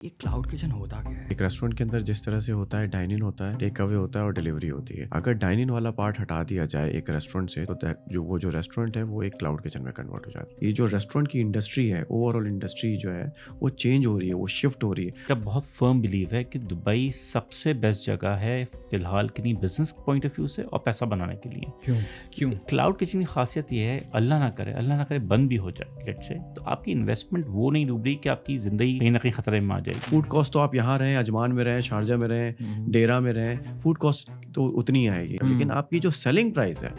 ये cloud kitchen होता क्या है? एक रेस्टोरेंट के अंदर जिस तरह से होता है, डाइन इन होता है, टेक अवे होता है और डिलीवरी होती है। अगर डाइन इन वाला पार्ट हटा दिया जाए एक रेस्टोरेंट से, तो जो रेस्टोरेंट है वो एक क्लाउड किचन में कन्वर्ट हो जाता है। ये जो रेस्टोरेंट की इंडस्ट्री है, ओवरऑल इंडस्ट्री जो है वो चेंज हो रही है, वो शिफ्ट हो रही है। मेरा बहुत फर्म बिलीव है कि दुबई सबसे बेस्ट जगह है फिलहाल के लिए बिजनेस पॉइंट ऑफ व्यू से और पैसा बनाने के लिए। क्यों? क्यों? क्लाउड किचन की खासियत ये है, अल्लाह ना करे बंद भी हो जाए लेट से, तो आपकी इन्वेस्टमेंट वो नहीं डूब रही कि आपकी जिंदगी कहीं ना कहीं खतरे में आ जाएगी। फूड कॉस्ट तो आप यहाँ रहें, अजमान में रहें, शारजा में रहें, डेरा में रहें, फूड कॉस्ट तो उतनी ही आएगी, लेकिन आपकी जो सेलिंग प्राइस है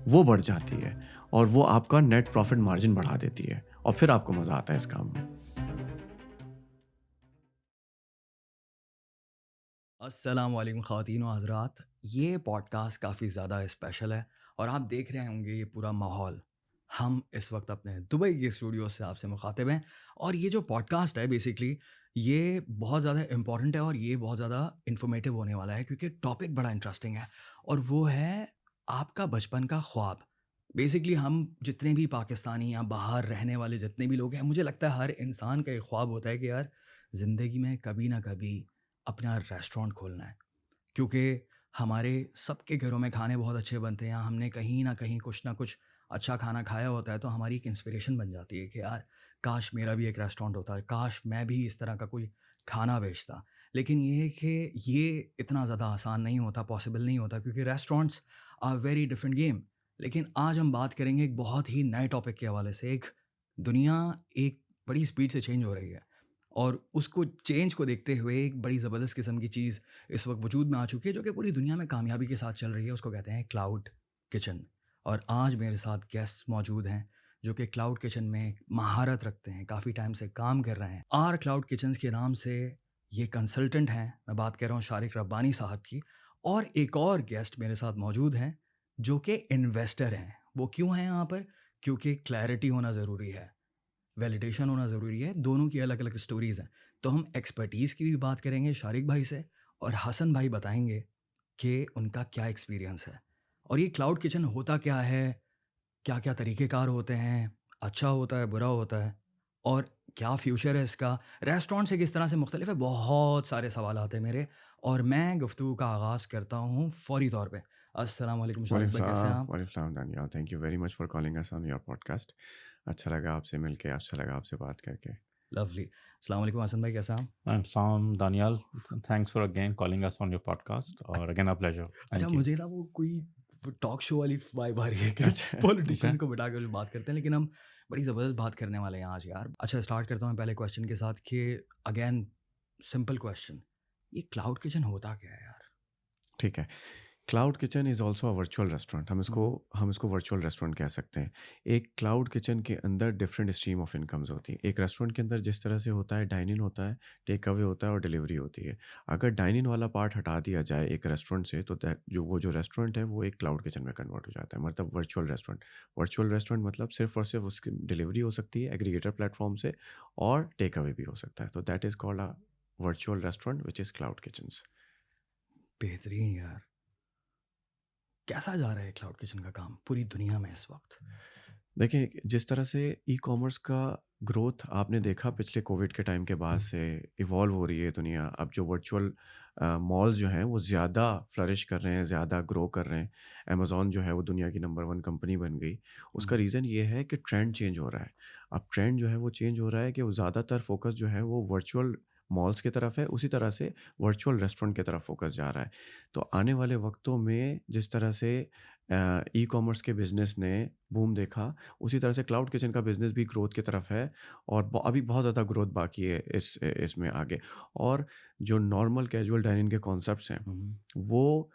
वो बढ़ जाती है और वो आपका नेट प्रॉफिट मार्जिन बढ़ा देती है और फिर आपको मजा आता है इस काम में। अस्सलाम वालेकुम ख़वातीन व हज़रात। ये पॉडकास्ट काफ़ी ज़्यादा स्पेशल है और आप देख रहे होंगे ये पूरा माहौल। हम इस वक्त अपने दुबई के स्टूडियो से आपसे मुखातिब हैं और ये जो पॉडकास्ट है बेसिकली ये बहुत ज़्यादा इम्पॉर्टेंट है और ये बहुत ज़्यादा इन्फॉर्मेटिव होने वाला है क्योंकि टॉपिक बड़ा इंटरेस्टिंग है और वो है आपका बचपन का ख्वाब। बेसिकली हम जितने भी पाकिस्तानी या बाहर रहने वाले जितने भी लोग हैं, मुझे लगता है हर इंसान का एक ख्वाब होता है कि यार ज़िंदगी में कभी ना कभी अपना रेस्टोरेंट खोलना है, क्योंकि हमारे सबके घरों में खाने बहुत अच्छे बनते हैं, हमने कहीं ना कहीं कुछ ना कुछ अच्छा खाना खाया होता है, तो हमारी एक इंस्पिरेशन बन जाती है कि यार काश मेरा भी एक रेस्टोरेंट होता है, काश मैं भी इस तरह का कोई खाना बेचता। लेकिन ये है कि ये इतना ज़्यादा आसान नहीं होता, पॉसिबल नहीं होता, क्योंकि restaurants are very different game. लेकिन आज हम बात करेंगे एक बहुत ही नए टॉपिक के हवाले से। एक दुनिया एक बड़ी स्पीड से चेंज हो रही है और उसको चेंज को देखते हुए एक बड़ी ज़बरदस्त किस्म की चीज़ इस वक्त वजूद में आ चुकी है जो कि पूरी दुनिया में कामयाबी के साथ चल रही है। उसको कहते हैं क्लाउड किचन। और आज मेरे साथ गेस्ट मौजूद हैं जो कि क्लाउड किचन में महारत रखते हैं, काफ़ी टाइम से काम कर रहे हैं। आर क्लाउड किचन्स के नाम से ये कंसल्टेंट हैं। मैं बात कर रहा हूँ शारिक रब्बानी साहब की। और एक और गेस्ट मेरे साथ मौजूद हैं जो कि इन्वेस्टर हैं। वो क्यों हैं यहाँ पर? क्योंकि क्लैरिटी होना ज़रूरी है, वैलिडेशन होना ज़रूरी है, दोनों की अलग-अलग स्टोरीज़ हैं। तो हम एक्सपर्टीज़ की भी बात करेंगे शारिक भाई से और हसन भाई बताएँगे कि उनका क्या एक्सपीरियंस है और ये क्लाउड किचन होता क्या है, क्या-क्या तरीक़ेकार होते हैं, अच्छा होता है, बुरा होता है और क्या फ्यूचर है इसका, रेस्टोरेंट से किस तरह से मुख्तलिफ है, बहुत सारे सवालात हैं मेरे। और मैं गुफ्तगू का आगाज़ करता हूँ फ़ौरी तौर पे। अस्सलाम वालेकुम शारिक भाई, कैसे हैं आप? वालेकुम सलाम Daniyal, thank you very much for calling us on your podcast. अच्छा लगा आपसे मिलके, अच्छा लगा आपसे बात करके। लवली। अस्सलाम वालेकुम हसन भाई, कैसे हैं आप? I'm Sam Daniel. Thanks for again calling us on your podcast. अ और again a pleasure. अच्छा, Thank you. मुझे ना वो कोई वो टॉक शो वाली वाइब आ रही है कि अच्छा। Politician Okay. को बिठा के बात करते हैं, लेकिन हम बड़ी ज़बरदस्त बात करने वाले हैं आज यार। अच्छा, स्टार्ट करता हूँ मैं पहले क्वेश्चन के साथ कि अगेन सिंपल क्वेश्चन, ये क्लाउड किचन होता क्या है यार? ठीक है। Cloud kitchen is also a virtual restaurant. हम इसको हुँ, हम इसको वर्चुअल रेस्टोरेंट कह सकते हैं। एक क्लाउड किचन के अंदर डिफरेंट स्ट्रीम ऑफ इनकम्स होती हैं। एक रेस्टोरेंट के अंदर जिस तरह से होता है, डाइन इन होता है, टेक अवे होता है और डिलीवरी होती है। अगर डाइन इन वाला पार्ट हटा दिया जाए एक रेस्टोरेंट से, तो जो रेस्टोरेंट है वो एक क्लाउड किचन में कन्वर्ट हो जाता है, मतलब वर्चुअल रेस्टोरेंट। वर्चुअल रेस्टोरेंट मतलब सिर्फ और सिर्फ उसकी डिलीवरी हो सकती है एग्रीगेटर प्लेटफॉर्म से, और टेक अवे भी हो सकता है। तो that is called a virtual restaurant which is cloud kitchens. बेहतरीन यार। कैसा जा रहा है क्लाउड किचन का काम पूरी दुनिया में इस वक़्त? देखिए, जिस तरह से ई-कॉमर्स का ग्रोथ आपने देखा पिछले कोविड के टाइम के बाद से इवॉल्व हो रही है दुनिया। अब जो वर्चुअल मॉल्स जो हैं वो ज़्यादा फ्लरिश कर रहे हैं, ज़्यादा ग्रो कर रहे हैं। अमेज़न जो है वो दुनिया की नंबर 1 कंपनी बन गई। उसका हुँ, रीज़न ये है कि ट्रेंड चेंज हो रहा है। अब ट्रेंड जो है वो चेंज हो रहा है कि वो ज़्यादातर फ़ोकस जो है वो वर्चुअल मॉल्स की तरफ है, उसी तरह से वर्चुअल रेस्टोरेंट की तरफ फ़ोकस जा रहा है। तो आने वाले वक़्तों में जिस तरह से ई-कॉमर्स के बिज़नेस ने बूम देखा, उसी तरह से क्लाउड किचन का बिज़नेस भी ग्रोथ की तरफ है और अभी बहुत ज़्यादा ग्रोथ बाकी है इसमें आगे। और जो नॉर्मल कैजुअल डाइनिंग के कॉन्सेप्ट्स हैं, हुँ, वो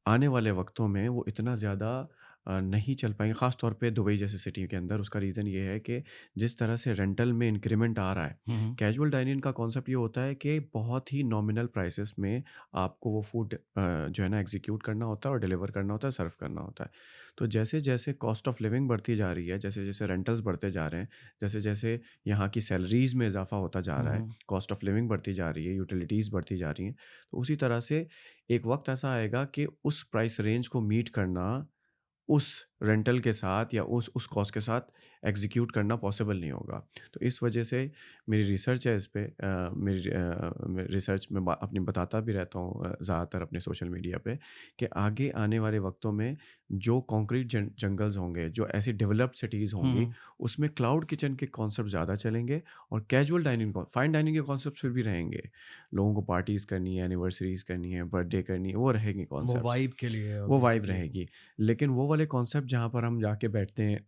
आने वाले वक्तों में वो इतना ज़्यादा नहीं चल पाएँगे, ख़ास तौर पे दुबई जैसे सिटी के अंदर। उसका रीज़न ये है कि जिस तरह से रेंटल में इंक्रीमेंट आ रहा है, हुँ, हुँ, कैजुअल डाइनिंग का कॉन्सेप्ट ये होता है कि बहुत ही नॉमिनल प्राइसेस में आपको वो फूड जो है ना एग्ज़ीक्यूट करना होता है और डिलीवर करना होता है, सर्व करना होता है। तो जैसे-जैसे कॉस्ट ऑफ लिविंग बढ़ती जा रही है, जैसे-जैसे रेंटल्स बढ़ते जा रहे हैं, जैसे-जैसे यहाँ की सैलरीज़ में इज़ाफ़ा होता जा हुँ, रहा है, हुँ। कॉस्ट ऑफ लिविंग बढ़ती जा रही है, यूटिलिटीज़ बढ़ती जा रही हैं, तो उसी तरह से एक वक़्त ऐसा आएगा कि उस प्राइस रेंज को मीट करना उस रेंटल के साथ या उस कॉस्ट के साथ एग्जीक्यूट करना पॉसिबल नहीं होगा। तो इस वजह से मेरी रिसर्च है इस पे, मैं रिसर्च में अपनी बताता भी रहता हूँ ज़्यादातर अपने सोशल मीडिया पे, कि आगे आने वाले वक्तों में जो कंक्रीट जंगल्स होंगे, जो ऐसी डेवलप्ड सिटीज़ होंगी, उसमें क्लाउड किचन के कॉन्सेप्ट ज़्यादा चलेंगे और कैजुअल डाइनिंग, फाइन डाइनिंग के कॉन्सेप्ट फिर भी रहेंगे। लोगों को पार्टीज़ करनी है, एनिवर्सरीज करनी है, बर्थडे करनी है, वो रहेंगे वो कॉन्सेप्ट, वाइब के लिए वो वाइब बेसिकली। रहेगी। लेकिन वो वाले कॉन्सेप्ट जहाँ पर हम जाके बैठते हैं,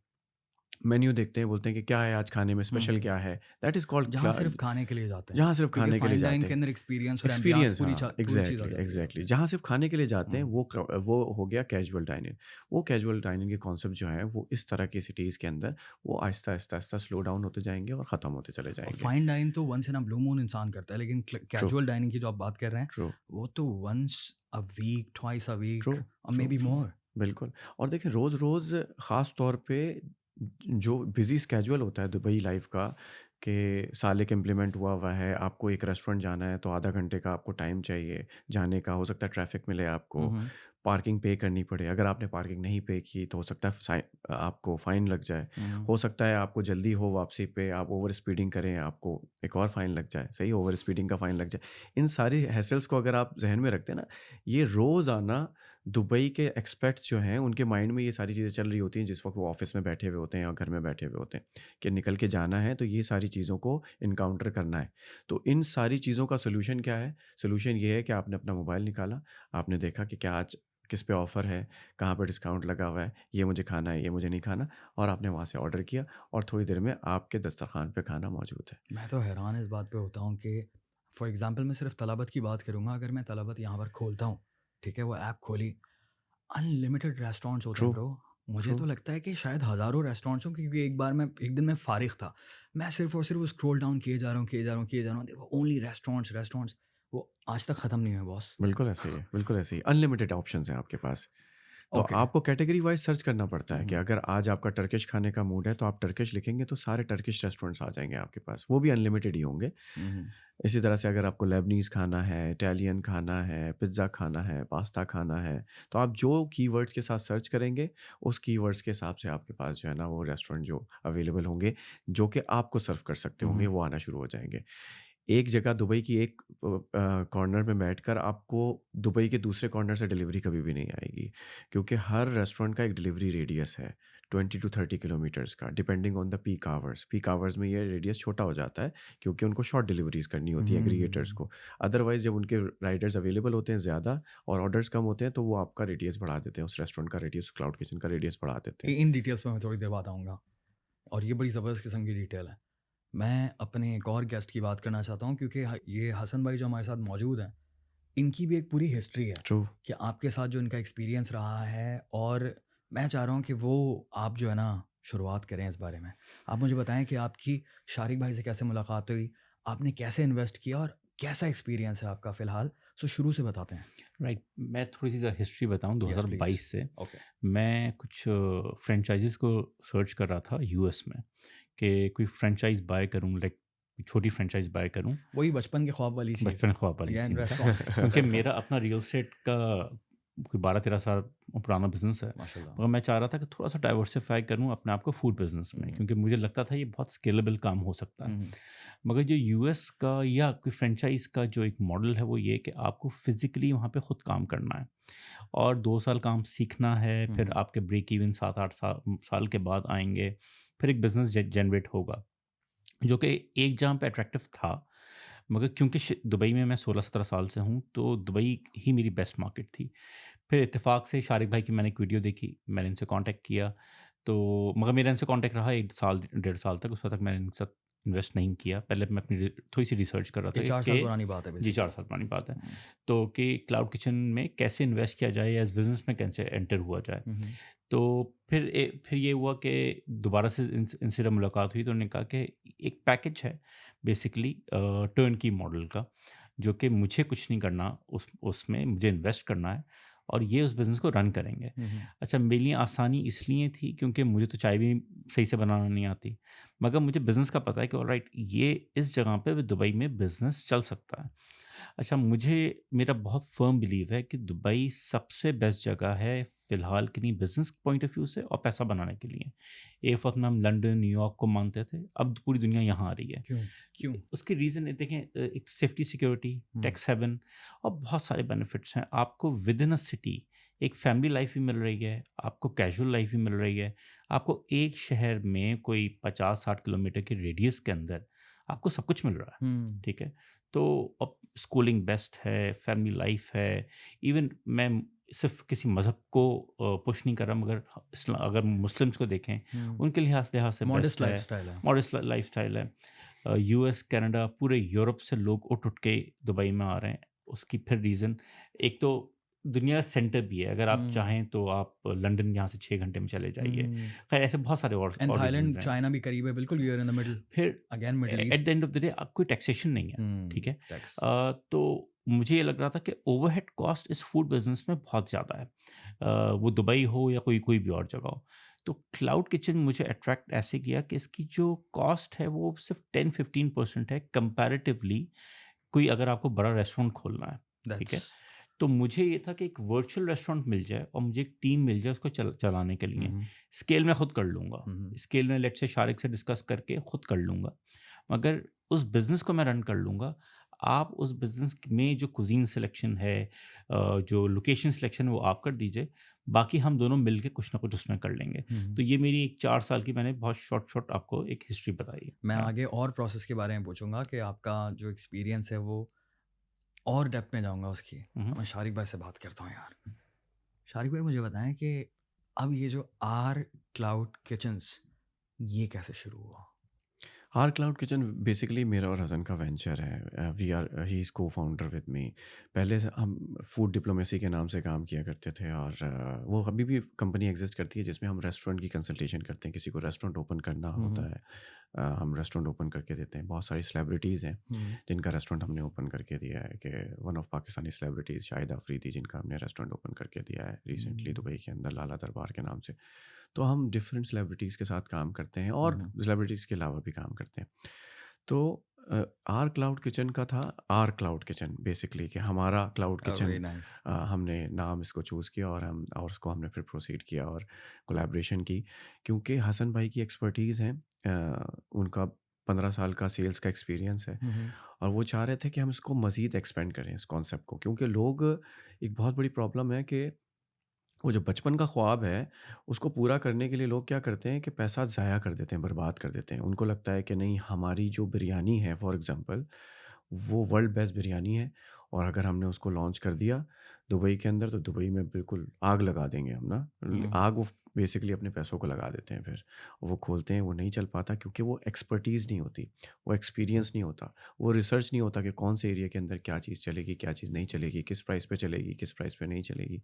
मेन्यू देखते हैं, बोलते हैं कि क्या है आज खाने में, स्पेशल क्या है, दैट इज़ कॉल्ड जहाँ सिर्फ खाने के लिए जाते हैं, जहाँ सिर्फ क्योंकि खाने के लिए फाइन डाइन जाते के हैं। अंदर एक्सपीरियंस और एम्बियंस एक्सपीरियंस, हाँ, पूरी चीज़ आ एग्जैक्टली जाती है। एग्जैक्टली, जहाँ सिर्फ खाने के लिए जाते हैं हम्म। वो हो गया कैजुअल डाइनिंग। वो कैजुअल डाइनिंग के कॉन्सेप्ट जो है वो इस तरह की सिटीज़ के अंदर वो आहिस्ता आहिस्ता आहिस्ता स्लो डाउन होते जाएंगे और ख़त्म होते चले और जाएंगे। फाइन डाइन तो once in a blue moon इंसान करता है, लेकिन ट्रू, कैजुअल डाइनिंग की जो आप बात कर रहे हैं, ट्रू, वो तो once a week, twice a true, week और may true, be true, more. बिल्कुल। और देखिए रोज़-रोज़ ख़ास तौर पे जो बिज़ी स्केड्यूल होता है दुबई लाइफ़ का, कि साल एक इम्प्लीमेंट हुआ हुआ है, आपको एक रेस्टोरेंट जाना है तो आधा घंटे का आपको टाइम चाहिए जाने का, हो सकता है ट्रैफ़िक मिले आपको, हम्म। पार्किंग पे करनी पड़े, अगर आपने पार्किंग नहीं पे की तो हो सकता है आपको फ़ाइन लग जाए, हम्म। हो सकता है आपको जल्दी हो वापसी पे, आप ओवर स्पीडिंग करें, आपको एक और फ़ाइन लग जाए, सही, ओवर स्पीडिंग का फ़ाइन लग जाए। इन सारी हैसल्स को अगर आप ज़हन में रखते हैं ना, ये रोज़ाना दुबई के एक्सपेट्स जो हैं उनके माइंड में ये सारी चीज़ें चल रही होती हैं जिस वक़्त वो ऑफ़िस में बैठे हुए होते हैं या घर में बैठे हुए होते हैं, कि निकल के जाना है तो ये सारी चीज़ों को एनकाउंटर करना है। तो इन सारी चीज़ों का सॉल्यूशन क्या है? सॉल्यूशन ये है कि आपने अपना मोबाइल निकाला, आपने देखा कि क्या आज किस पे ऑफ़र है, कहाँ पे डिस्काउंट लगा हुआ है, ये मुझे खाना है, ये मुझे नहीं खाना, और आपने वहाँ से ऑर्डर किया और थोड़ी देर में आपके दस्तरख़्वान पे खाना मौजूद है। मैं तो हैरान इस बात पे होता हूँ कि फॉर एग्जांपल मैं सिर्फ तलाबत की बात करूँगा, अगर मैं तलाबत यहाँ पर खोलता हूँ, ठीक है, वो ऐप खोली, अनलिमिटेड रेस्टोरेंट्स होते ट्रू, हैं ब्रो। मुझे ट्रू। तो लगता है कि शायद हज़ारों रेस्टोरेंट्स हों, क्योंकि एक दिन मैं फ़ारिग था। मैं सिर्फ़ और सिर्फ़ वो स्क्रॉल डाउन किए जा रहा हूँ, किए जा रहा हूँ, किए जा रहा हूँ। देखो ओनली रेस्टोरेंट्स, रेस्टोरेंट्स। वो आज तक ख़त्म नहीं हुए बॉस। बिल्कुल ऐसे ही है, बिल्कुल ऐसे ही। अनलिमिटेड ऑप्शंस हैं आपके पास। तो ओके। आपको कैटेगरी वाइज़ सर्च करना पड़ता है कि हुँ, अगर आज आपका टर्किश खाने का मूड है, तो आप टर्किश लिखेंगे तो सारे टर्किश रेस्टोरेंट्स आ जाएँगे आपके पास। वो भी अनलिमिटेड ही होंगे। हुँ, हुँ, इसी तरह से अगर आपको लेबनीज़ खाना है, इटालियन खाना है, पिज़्ज़ा खाना है, पास्ता खाना है, तो आप जो कीवर्ड्स के साथ सर्च करेंगे, उस कीवर्ड्स के हिसाब से आपके पास जो है ना वो रेस्टोरेंट जो अवेलेबल होंगे, जो कि आपको सर्व कर सकते हुँ, होंगे, हुँ। वो आना शुरू हो जाएँगे। एक जगह दुबई की एक कॉर्नर में बैठकर आपको दुबई के दूसरे कॉर्नर से डिलीवरी कभी भी नहीं आएगी, क्योंकि हर रेस्टोरेंट का एक डिलीवरी रेडियस है 20 टू 30 किलोमीटर्स का, depending on the peak hours. Peak hours में ये रेडियस छोटा हो जाता है क्योंकि उनको शॉर्ट डिलीवरीज करनी होती है एग्रीगेटर्स हुँ। को। अदरवाइज जब उनके राइडर्स अवेलेबल होते हैं ज़्यादा और ऑर्डर्स कम होते हैं तो वो आपका रेडियस बढ़ा देते हैं, उस रेस्टोरेंट का रेडियस, क्लाउड किचन का रेडियस बढ़ा देते हैं। इन डिटेल्स में मैं थोड़ी देर बाद आऊँगा, और ये बड़ी ज़बरदस्त किस्म की डिटेल है। मैं अपने एक और गेस्ट की बात करना चाहता हूँ, क्योंकि ये हसन भाई जो हमारे साथ मौजूद हैं, इनकी भी एक पूरी हिस्ट्री है ट्रू। कि आपके साथ जो इनका एक्सपीरियंस रहा है, और मैं चाह रहा हूँ कि वो आप जो है ना शुरुआत करें इस बारे में। आप मुझे बताएं कि आपकी शारिक भाई से कैसे मुलाकात हुई, आपने कैसे इन्वेस्ट किया और कैसा एक्सपीरियंस है आपका फ़िलहाल? सो शुरू से बताते हैं। राइट, मैं थोड़ी सी हिस्ट्री बताऊं यस प्लीज़। 2022 से। ओके। मैं कुछ फ्रेंचाइजीज़ को सर्च कर रहा था यूएस में, कि कोई फ्रेंचाइज़ बाय करूं, लाइक छोटी फ्रेंचाइज़ बाय करूं। वही बचपन के ख्वाब वाली चीज़। बचपन ख्वाब वाली अगेन सीन था, रेस्टोरेंट। क्योंकि रेस्टोरेंट। मेरा अपना रियल एस्टेट का कोई 12-13 साल पुराना बिज़नेस है। माशाल्लाह। मगर मैं चाह रहा था कि थोड़ा-सा डाइवर्सिफ़ाई करूँ अपने आप को फूड बिज़नेस में, हुँ, क्योंकि मुझे लगता था ये बहुत स्केलेबल काम हो सकता है। हुँ, मगर जो यूएस का या कोई फ्रेंचाइज़ का जो एक मॉडल है, वो ये है कि आपको फ़िज़िकली वहाँ पे खुद काम करना है और 2 साल काम सीखना है, हुँ, फिर हुँ, आपके ब्रेक इवन 7-8 साल के बाद आएँगे, फिर एक बिज़नेस जनरेट होगा। जो कि एक जहाँ पे अट्रैक्टिव था, मगर क्योंकि दुबई में मैं 16-17 साल से हूँ, तो दुबई ही मेरी बेस्ट मार्केट थी। फिर इत्तेफ़ाक से शारिक भाई की मैंने एक वीडियो देखी, मैंने इनसे कॉन्टैक्ट किया, तो मगर मेरा इनसे कॉन्टैक्ट रहा 1 साल, डेढ़ साल तक, उसके बाद तक मैंने इनके साथ इन्वेस्ट नहीं किया। पहले मैं अपनी थोड़ी-सी रिसर्च कर रहा ये था 4 साल कि पुरानी बात है जी, 4 बेसिकली। साल पुरानी बात है। हुँ, तो कि क्लाउड किचन में कैसे इन्वेस्ट किया जाए या इस बिज़नेस में कैसे एंटर हुआ जाए। हुँ, हुँ, तो फिर ये हुआ कि दोबारा से इनसे जब मुलाकात हुई, तो उन्होंने कहा कि एक पैकेज है बेसिकली टर्नकी मॉडल का, जो कि मुझे कुछ नहीं करना, उसमें मुझे इन्वेस्ट करना है और ये उस बिज़नेस को रन करेंगे। हुँ, हुँ, अच्छा, मेरे लिए आसानी इसलिए थी क्योंकि मुझे तो चाय भी सही से बनाना नहीं आती, मगर मुझे बिज़नेस का पता है कि ऑलराइट, ये इस जगह पे दुबई में बिज़नेस चल सकता है। अच्छा, मेरा बहुत फ़र्म बिलीव है कि दुबई सबसे बेस्ट जगह है फ़िलहाल के लिए बिज़नेस पॉइंट ऑफ व्यू से और पैसा बनाने के लिए। एक वक़्त में हम लंदन, न्यूयॉर्क को मानते थे, अब पूरी दुनिया यहाँ आ रही है। क्यों? क्यों? उसके रीज़न है, देखें, एक सेफ्टी, सिक्योरिटी, हुँ। टैक्स हेवन और बहुत सारे बेनिफिट्स हैं। आपको विदिन अ सिटी एक फैमिली लाइफ भी मिल रही है, आपको कैजुअल लाइफ भी मिल रही है, आपको एक शहर में कोई 50-60 किलोमीटर के रेडियस के अंदर आपको सब कुछ मिल रहा है, हुँ। ठीक है? तो अब स्कूलिंग बेस्ट है, फैमिली लाइफ है, इवन मैं सिर्फ़ किसी मज़हब को पुश नहीं कर रहा, मगर अगर मुस्लिम्स को देखें, हुँ। उनके लिहाज लिहाज से मॉडेस्ट बेस्ट है, लाइफ़स्टाइल है। मॉडेस्ट लाइफ़स्टाइल है। यूएस, कनाडा, पूरे यूरोप से लोग उठ-उठ के दुबई में आ रहे हैं। उसकी फिर रीज़न, एक तो दुनिया का सेंटर भी है, अगर आप हुँ। चाहें तो आप लंदन यहाँ से 6 घंटे में चले जाइए। हुँ। खैर ऐसे बहुत सारे एंड और रीज़न्स थाईलैंड, हैं। चाइना भी करीब है, बिल्कुल we are in the middle, फिर again middle at the east. End of the day कोई टैक्सेशन नहीं है, ठीक है? टैक्स। तो मुझे ये लग रहा था कि ओवरहेड कॉस्ट इस फूड बिज़नेस में बहुत ज़्यादा है। वो दुबई हो या कोई कोई भी और जगह हो। तो क्लाउड किचन मुझे अट्रैक्ट ऐसे किया कि इसकी जो कॉस्ट है वो सिर्फ़ 10-15% है कंपैरेटिवली, कोई अगर आपको बड़ा रेस्टोरेंट खोलना है, ठीक है? दैट्स तो मुझे ये था कि एक वर्चुअल रेस्टोरेंट मिल जाए और मुझे एक टीम मिल जाए उसको चलाने के हुँ, लिए। हुँ। स्केल मैं खुद कर लूँगा। हुँ, हुँ। स्केल में लेट्स से शारिक से डिस्कस करके खुद कर लूँगा। मगर उस बिज़नेस को मैं रन कर लूँगा। आप उस बिज़नेस में जो कुज़ीन सिलेक्शन है, जो लोकेशन सिलेक्शन है वो आप कर दीजिए। बाकी हम दोनों मिल के कुछ ना कुछ उसमें कर लेंगे। हुँ, हुँ। तो ये मेरी एक 4 साल की मैंने बहुत शॉर्ट आपको एक हिस्ट्री बताई है। मैं हाँ। आगे और प्रोसेस के बारे में पूछूँगा कि आपका जो एक्सपीरियंस है वो और डेप्थ में जाऊँगा उसकी। हुँ, हुँ। मैं शारिक भाई से बात करता हूँ यार। शारिक भाई मुझे बताएँ कि अब ये जो आर क्लाउड किचन्स, ये कैसे शुरू हुआ? आर क्लाउड किचन बेसिकली मेरा और हसन का वेंचर है। वी आर ही इज़ को फाउंडर विद मी। पहले से हम फूड डिप्लोमेसी के नाम से काम किया करते थे और वो अभी भी कंपनी एग्जिस्ट करती है जिसमें हम रेस्टोरेंट की कंसल्टेशन करते हैं। किसी को रेस्टोरेंट ओपन करना हुँ, होता हुँ। है, हम रेस्टोरेंट ओपन करके देते हैं। बहुत सारी सेलिब्रिटीज़ हैं हुँ, जिनका रेस्टोरेंट हमने ओपन करके दिया है, कि one of Pakistani celebrities Shahid Afridi जिनका हमने रेस्टोरेंट ओपन करके दिया है रिसेंटली हुँ, दुबई के अंदर लाला दरबार के नाम से। तो हम डिफरेंट सेलिब्रिटीज़ के साथ काम करते हैं हुँ, और हुँ। सेलिब्रिटीज़ के अलावा भी काम करते हैं। तो आर क्लाउड किचन का था आर क्लाउड किचन बेसिकली, कि हमारा क्लाउड वेरी किचन। नाइस। हमने नाम इसको चूज़ किया और हम और उसको हमने फिर प्रोसीड किया और कोलैबोरेशन की, क्योंकि हसन भाई की एक्सपर्टीज़ है। उनका 15 साल का सेल्स का एक्सपीरियंस है हुँ, हुँ। और वो चाह रहे थे कि हम इसको मज़ीद एक्सपेंड करें इस कॉन्सेप्ट को, क्योंकि लोग, एक बहुत बड़ी प्रॉब्लम है कि वो जो बचपन का ख्वाब है, उसको पूरा करने के लिए लोग क्या करते हैं कि पैसा ज़ाया कर देते हैं, बर्बाद कर देते हैं। उनको लगता है कि नहीं, हमारी जो बिरयानी है फॉर एग्ज़ाम्पल, वो वर्ल्ड बेस्ट बिरयानी है और अगर हमने उसको लॉन्च कर दिया दुबई के अंदर, तो दुबई में बिल्कुल आग लगा देंगे हम ना। हुँ, आग वो बेसिकली अपने पैसों को लगा देते हैं फिर। वो खोलते हैं, वो नहीं चल पाता क्योंकि वो एक्सपर्टीज़ नहीं होती, वो एक्सपीरियंस नहीं होता, वो रिसर्च नहीं होता कि कौन से एरिया के अंदर क्या चीज़ चलेगी, क्या चीज़ नहीं चलेगी, किस प्राइस पे चलेगी, किस प्राइस पे नहीं चलेगी।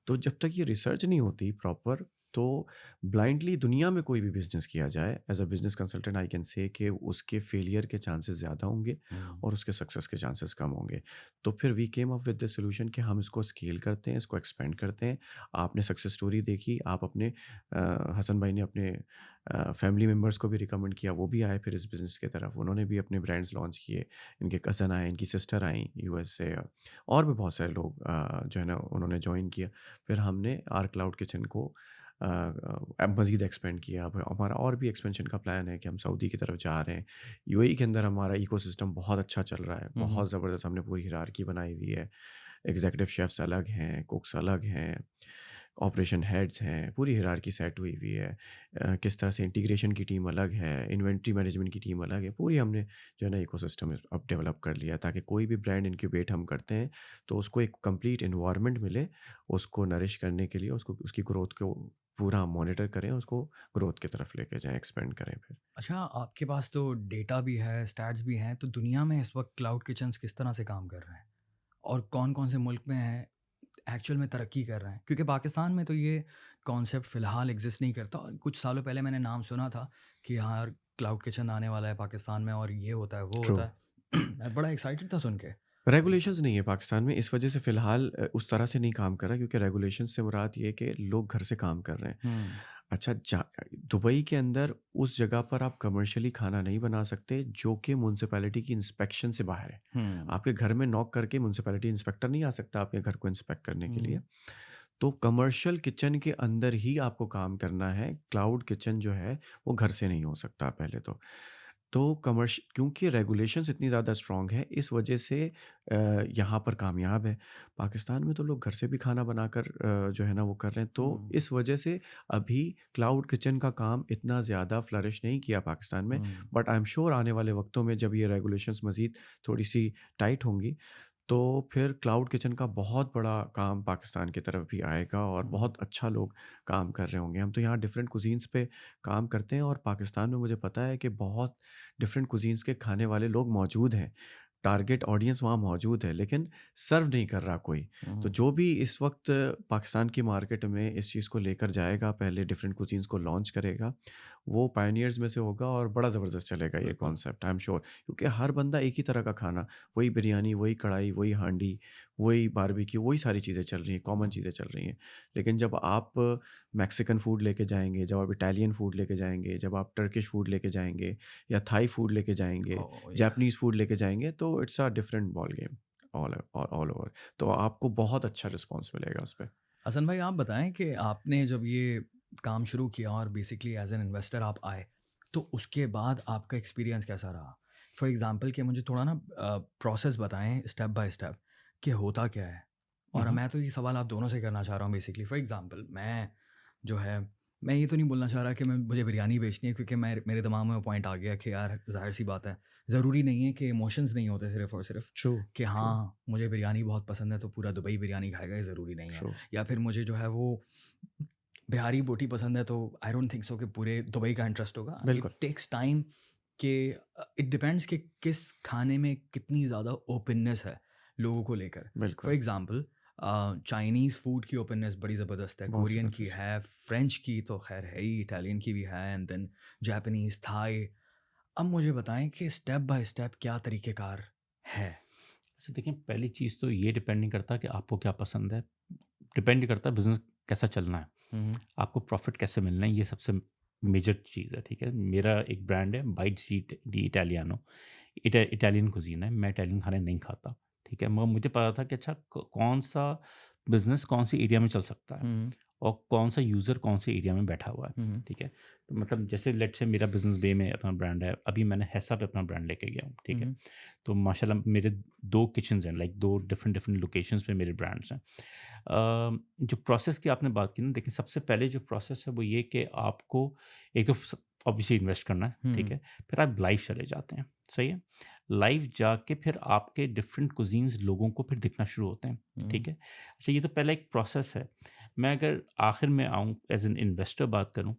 तो जब तक ये रिसर्च नहीं होती प्रॉपर, तो ब्लाइंडली दुनिया में कोई भी बिजनेस किया जाए, as a business consultant I can say कि उसके फेलियर के चांसेस ज़्यादा होंगे हुँ। और उसके सक्सेस के चांसेस कम होंगे। तो फिर we came up with the solution कि हम इसको स्केल करते हैं, इसको एक्सपेंड करते हैं। आपने सक्सेस स्टोरी देखी, आप अपने हसन भाई ने अपने फैमिली मेम्बर्स को भी रिकमेंड किया, वो भी आए फिर इस बिज़नेस की तरफ, उन्होंने भी अपने ब्रांड्स लॉन्च किए। इनके कज़न आए, इनकी सिस्टर आई यूएस से, और भी बहुत सारे लोग जो है ना उन्होंने ज्वाइन किया। फिर हमने आर क्लाउड किचन को मज़ीद एक्सपेंड किया। अब हमारा और भी एक्सपेंशन का प्लान है कि हम सऊदी की तरफ जा रहे हैं। यूएई के अंदर हमारा इकोसिस्टम बहुत अच्छा चल रहा है, हुँ, हुँ। बहुत ज़बरदस्त। हमने पूरी हिरार्की बनाई हुई है। एग्ज़ीक्यूटिव शेफ़्स अलग हैं, कुक्स अलग हैं, ऑपरेशन हेड्स हैं, पूरी हिरार्की सेट हुई हुई है। किस तरह से इंटीग्रेशन की टीम अलग है, इन्वेंट्री मैनेजमेंट की टीम अलग है। पूरी हमने जो है ना इकोसिस्टम अब डेवलप कर लिया, ताकि कोई भी ब्रांड इनक्यूबेट हम करते हैं तो उसको एक कंप्लीट एनवायरनमेंट मिले, उसको नरिश करने के लिए, उसको उसकी ग्रोथ को पूरा मॉनिटर करें, उसको ग्रोथ की तरफ लेके जाएँ, एक्सपेंड करें फिर। अच्छा, आपके पास तो डेटा भी है, स्टैट्स भी हैं, तो दुनिया में इस वक़्त क्लाउड किचन्स किस तरह से काम कर रहे हैं? और कौन-कौन से मुल्क में हैं, एक्चुअल में तरक्की कर रहे हैं? क्योंकि पाकिस्तान में तो ये कॉन्सेप्ट फ़िलहाल एग्ज़िस्ट नहीं करता और कुछ सालों पहले मैंने नाम सुना था कि हाँ, क्लाउड किचन आने वाला है पाकिस्तान में और ये होता है, वो ट्रू। होता है। मैं बड़ा एक्साइटेड था सुन के। रेगुलेशंस नहीं है पाकिस्तान में, इस वजह से फ़िलहाल उस तरह से नहीं काम कर रहा, क्योंकि रेगुलेशंस से मुराद ये है कि लोग घर से काम कर रहे हैं। हुँ, अच्छा, दुबई के अंदर उस जगह पर आप कमर्शियली खाना नहीं बना सकते जो कि म्युनिसिपैलिटी की इंस्पेक्शन से बाहर है। हुँ, आपके घर में नॉक करके म्युनिसिपैलिटी इंस्पेक्टर नहीं आ सकता आपके घर को इंस्पेक्ट करने के लिए। हुँ, तो कमर्शियल किचन के अंदर ही आपको काम करना है। क्लाउड किचन जो है वो घर से नहीं हो सकता पहले तो। तो क्योंकि रेगुलेशंस इतनी ज़्यादा स्ट्रॉन्ग है, इस वजह से यहाँ पर कामयाब है। पाकिस्तान में तो लोग घर से भी खाना बनाकर जो है ना वो कर रहे हैं। तो इस वजह से अभी क्लाउड किचन का काम इतना ज़्यादा फ्लरिश नहीं किया पाकिस्तान में। बट आई एम श्योर आने वाले वक्तों में जब ये रेगुलेशंस मज़ीद थोड़ी-सी टाइट होंगी, तो फिर क्लाउड किचन का बहुत बड़ा काम पाकिस्तान की तरफ भी आएगा और बहुत अच्छा लोग काम कर रहे होंगे। हम तो यहाँ डिफरेंट कुज़ीन्स पे काम करते हैं और पाकिस्तान में मुझे पता है कि बहुत डिफरेंट कुज़ीन्स के खाने वाले लोग मौजूद हैं। टारगेट ऑडियंस वहाँ मौजूद है, लेकिन सर्व नहीं कर रहा कोई। तो जो भी इस वक्त पाकिस्तान की मार्केट में इस चीज़ को लेकर जाएगा, पहले डिफरेंट कुज़ीन्स को लॉन्च करेगा, वो पायनियर्स में से होगा और बड़ा ज़बरदस्त चलेगा ये बिल्कुल। Concept, I am sure. क्योंकि हर बंदा एक ही तरह का खाना, वही बिरयानी, वही कढ़ाई, वही हांडी, वही बारबेक्यू, वही सारी चीज़ें चल रही हैं, कॉमन चीज़ें चल रही हैं। लेकिन जब आप मैक्सिकन फूड लेके जाएँगे, जब आप इटालियन फूड लेके जाएँगे, जब आप टर्किश फूड लेके जाएँगे या थाई फूड लेके जाएँगे, ओह यस। जापानीज़ फूड लेके जाएँगे, तो it's a different ball game all over. तो आपको बहुत अच्छा रिस्पॉन्स मिलेगा उस पे। हसन भाई आप बताएं कि आपने जब ये काम शुरू किया और बेसिकली एज एन इन्वेस्टर आप आए, तो उसके बाद आपका एक्सपीरियंस कैसा रहा? फॉर एग्जांपल कि मुझे थोड़ा ना प्रोसेस बताएं स्टेप बाय स्टेप कि होता क्या है। और उहुँ, मैं तो ये सवाल आप दोनों से करना चाह रहा हूँ बेसिकली। फॉर एग्जांपल मैं जो है, मैं ये तो नहीं बोलना चाह रहा कि मुझे बिरयानी बेचनी है, क्योंकि मेरे दिमाग में वो पॉइंट आ गया कि यार ज़ाहिर सी बात है, ज़रूरी नहीं है कि इमोशंस नहीं होते सिर्फ और सिर्फ ट्रू, कि ट्रू, हाँ मुझे बिरयानी बहुत पसंद है तो पूरा दुबई बिरयानी खाएगा, ये ज़रूरी नहीं है। ट्रू। या फिर मुझे जो है वो बिहारी बोटी पसंद है तो आई डोंट थिंक सो कि पूरे दुबई का इंटरेस्ट होगा। इट बिल्कुल, टेक्स टाइम कि इट डिपेंड्स कि किस खाने में कितनी ज़्यादा ओपननेस है लोगों को लेकर। फॉर बिल्कुल। एग्जांपल चाइनीज़ फूड की ओपननेस बड़ी ज़बरदस्त है, बहुत कोरियन की ज़बरदस्त। है, फ्रेंच की तो खैर है ही, इटालियन की भी है, एंड देन जापानीज़, थाई। अब मुझे बताएं कि स्टेप बाय स्टेप क्या तरीक़ेकार है? अच्छा देखिए, पहली चीज़ तो ये डिपेंड नहीं करता कि आपको क्या पसंद है, डिपेंड नहीं करता बिज़नेस कैसा चलना है, हुँ, आपको प्रॉफ़िट कैसे मिलना है, ये सबसे मेजर चीज़ है, ठीक है? मेरा एक ब्रांड है bytes D Italiano, Italian cuisine है, मैं इटालियन खाने नहीं खाता, ठीक है? मगर मुझे पता था कि अच्छा कौन-सा बिज़नेस कौन-सी एरिया में चल सकता है हुँ, और कौन-सा यूज़र कौन-से एरिया में बैठा हुआ है, हुँ, ठीक है? तो मतलब जैसे लेट्स से मेरा बिज़नेस बे में अपना ब्रांड है, अभी मैंने हैसा पे अपना ब्रांड लेके गया हूँ, ठीक है? हुँ, तो माशाल्लाह मेरे 2 किचन्स हैं, लाइक 2 डिफरेंट डिफरेंट लोकेशंस पे मेरे ब्रांड्स हैं। जो प्रोसेस की आपने बात की ना, देखिए सबसे पहले जो प्रोसेस है वो ये कि आपको एक तो ऑब्वियसली इन्वेस्ट करना है, ठीक हुँ, है? फिर आप लाइव चले जाते हैं, सही है? लाइव जाके फिर आपके डिफरेंट कुज़ीन्स लोगों को फिर दिखना शुरू होते हैं, हुँ, ठीक है? अच्छा, ये तो पहला एक प्रोसेस है। मैं अगर आखिर में आऊँ एज़ एन इन्वेस्टर बात करूँ,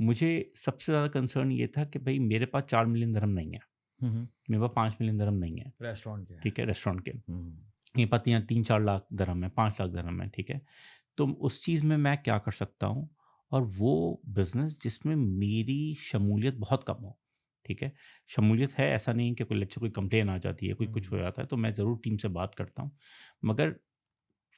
मुझे सबसे ज़्यादा कंसर्न ये था कि भई मेरे पास 4 मिलियन दिरहम नहीं है, हुँ, मेरे पास 5 मिलियन दिरहम नहीं है। रेस्टोरेंट क्या है? ठीक है, रेस्टोरेंट के। हुँ, मेरे पास यहाँ 3-4 लाख दिरहम है, 5 लाख दिरहम है, ठीक है? तो उस चीज़ में मैं क्या कर सकता हूँ? और वो बिज़नेस जिसमें मेरी शमूलियत बहुत कम हो, ठीक है? शमूलियत है, ऐसा नहीं कि कोई लेट्स से कोई कंप्लेन आ जाती है, कोई कुछ हो हुँ, जाता है, तो मैं ज़रूर टीम से बात करता हूँ। मगर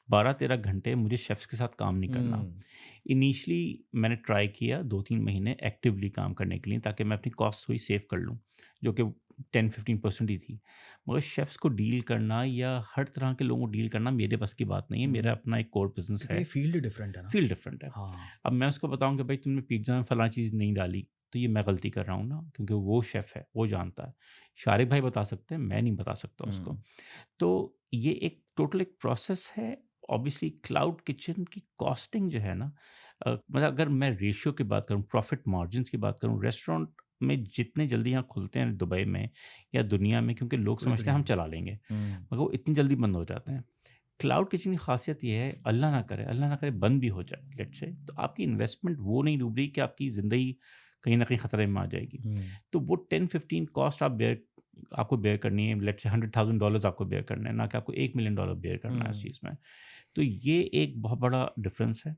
12-13 घंटे मुझे शेफ़्स के साथ काम नहीं करना। हुँ, इनिशियली मैंने ट्राई किया 2-3 महीने एक्टिवली काम करने के लिए, ताकि मैं अपनी कॉस्ट थोड़ी सेव कर लूँ, जो कि 10-15% ही थी। मगर शेफ़्स को डील करना या हर तरह के लोगों को डील करना मेरे बस की बात नहीं है। मेरा हुँ, अपना एक कोर बिज़नेस क्योंकि है, ये फ़ील्ड डिफरेंट है ना? फ़ील्ड डिफरेंट है। हाँ, अब मैं उसको बताऊँ कि भाई तुमने पिज़्ज़ा में फलाँ चीज़ नहीं डाली, तो ये मैं गलती कर रहा हूँ ना, क्योंकि वो शेफ़ है, वो जानता है। शारिक भाई बता सकते हैं, मैं नहीं बता सकता उसको। हुँ, तो ये एक टोटल एक प्रोसेस है। ऑब्वियसली क्लाउड किचन की कॉस्टिंग जो है ना, मतलब अगर मैं रेशियो की बात करूँ, प्रॉफिट मार्जिन्स की बात करूँ, रेस्टोरेंट में जितने जल्दी यहाँ खुलते हैं दुबई में या दुनिया में, क्योंकि लोग पूरी समझते हैं दुनिया हम में। चला लेंगे, हुँ, मगर वो इतनी जल्दी बंद हो जाते हैं। क्लाउड किचन की खासियत ये है, अल्लाह ना करे बंद भी हो जाए लेट्स से, तो आपकी इन्वेस्टमेंट वो नहीं डूब रही कि आपकी ज़िंदगी कहीं न कहीं खतरे में आ जाएगी। हुँ, तो वो 10-15 कॉस्ट आपको बेयर करनी है, लेट्स से $100,000 आपको बेयर करना है, ना कि आपको $1 मिलियन बेयर करना है इस हुँ, चीज़ में। तो ये एक बहुत बड़ा डिफरेंस है।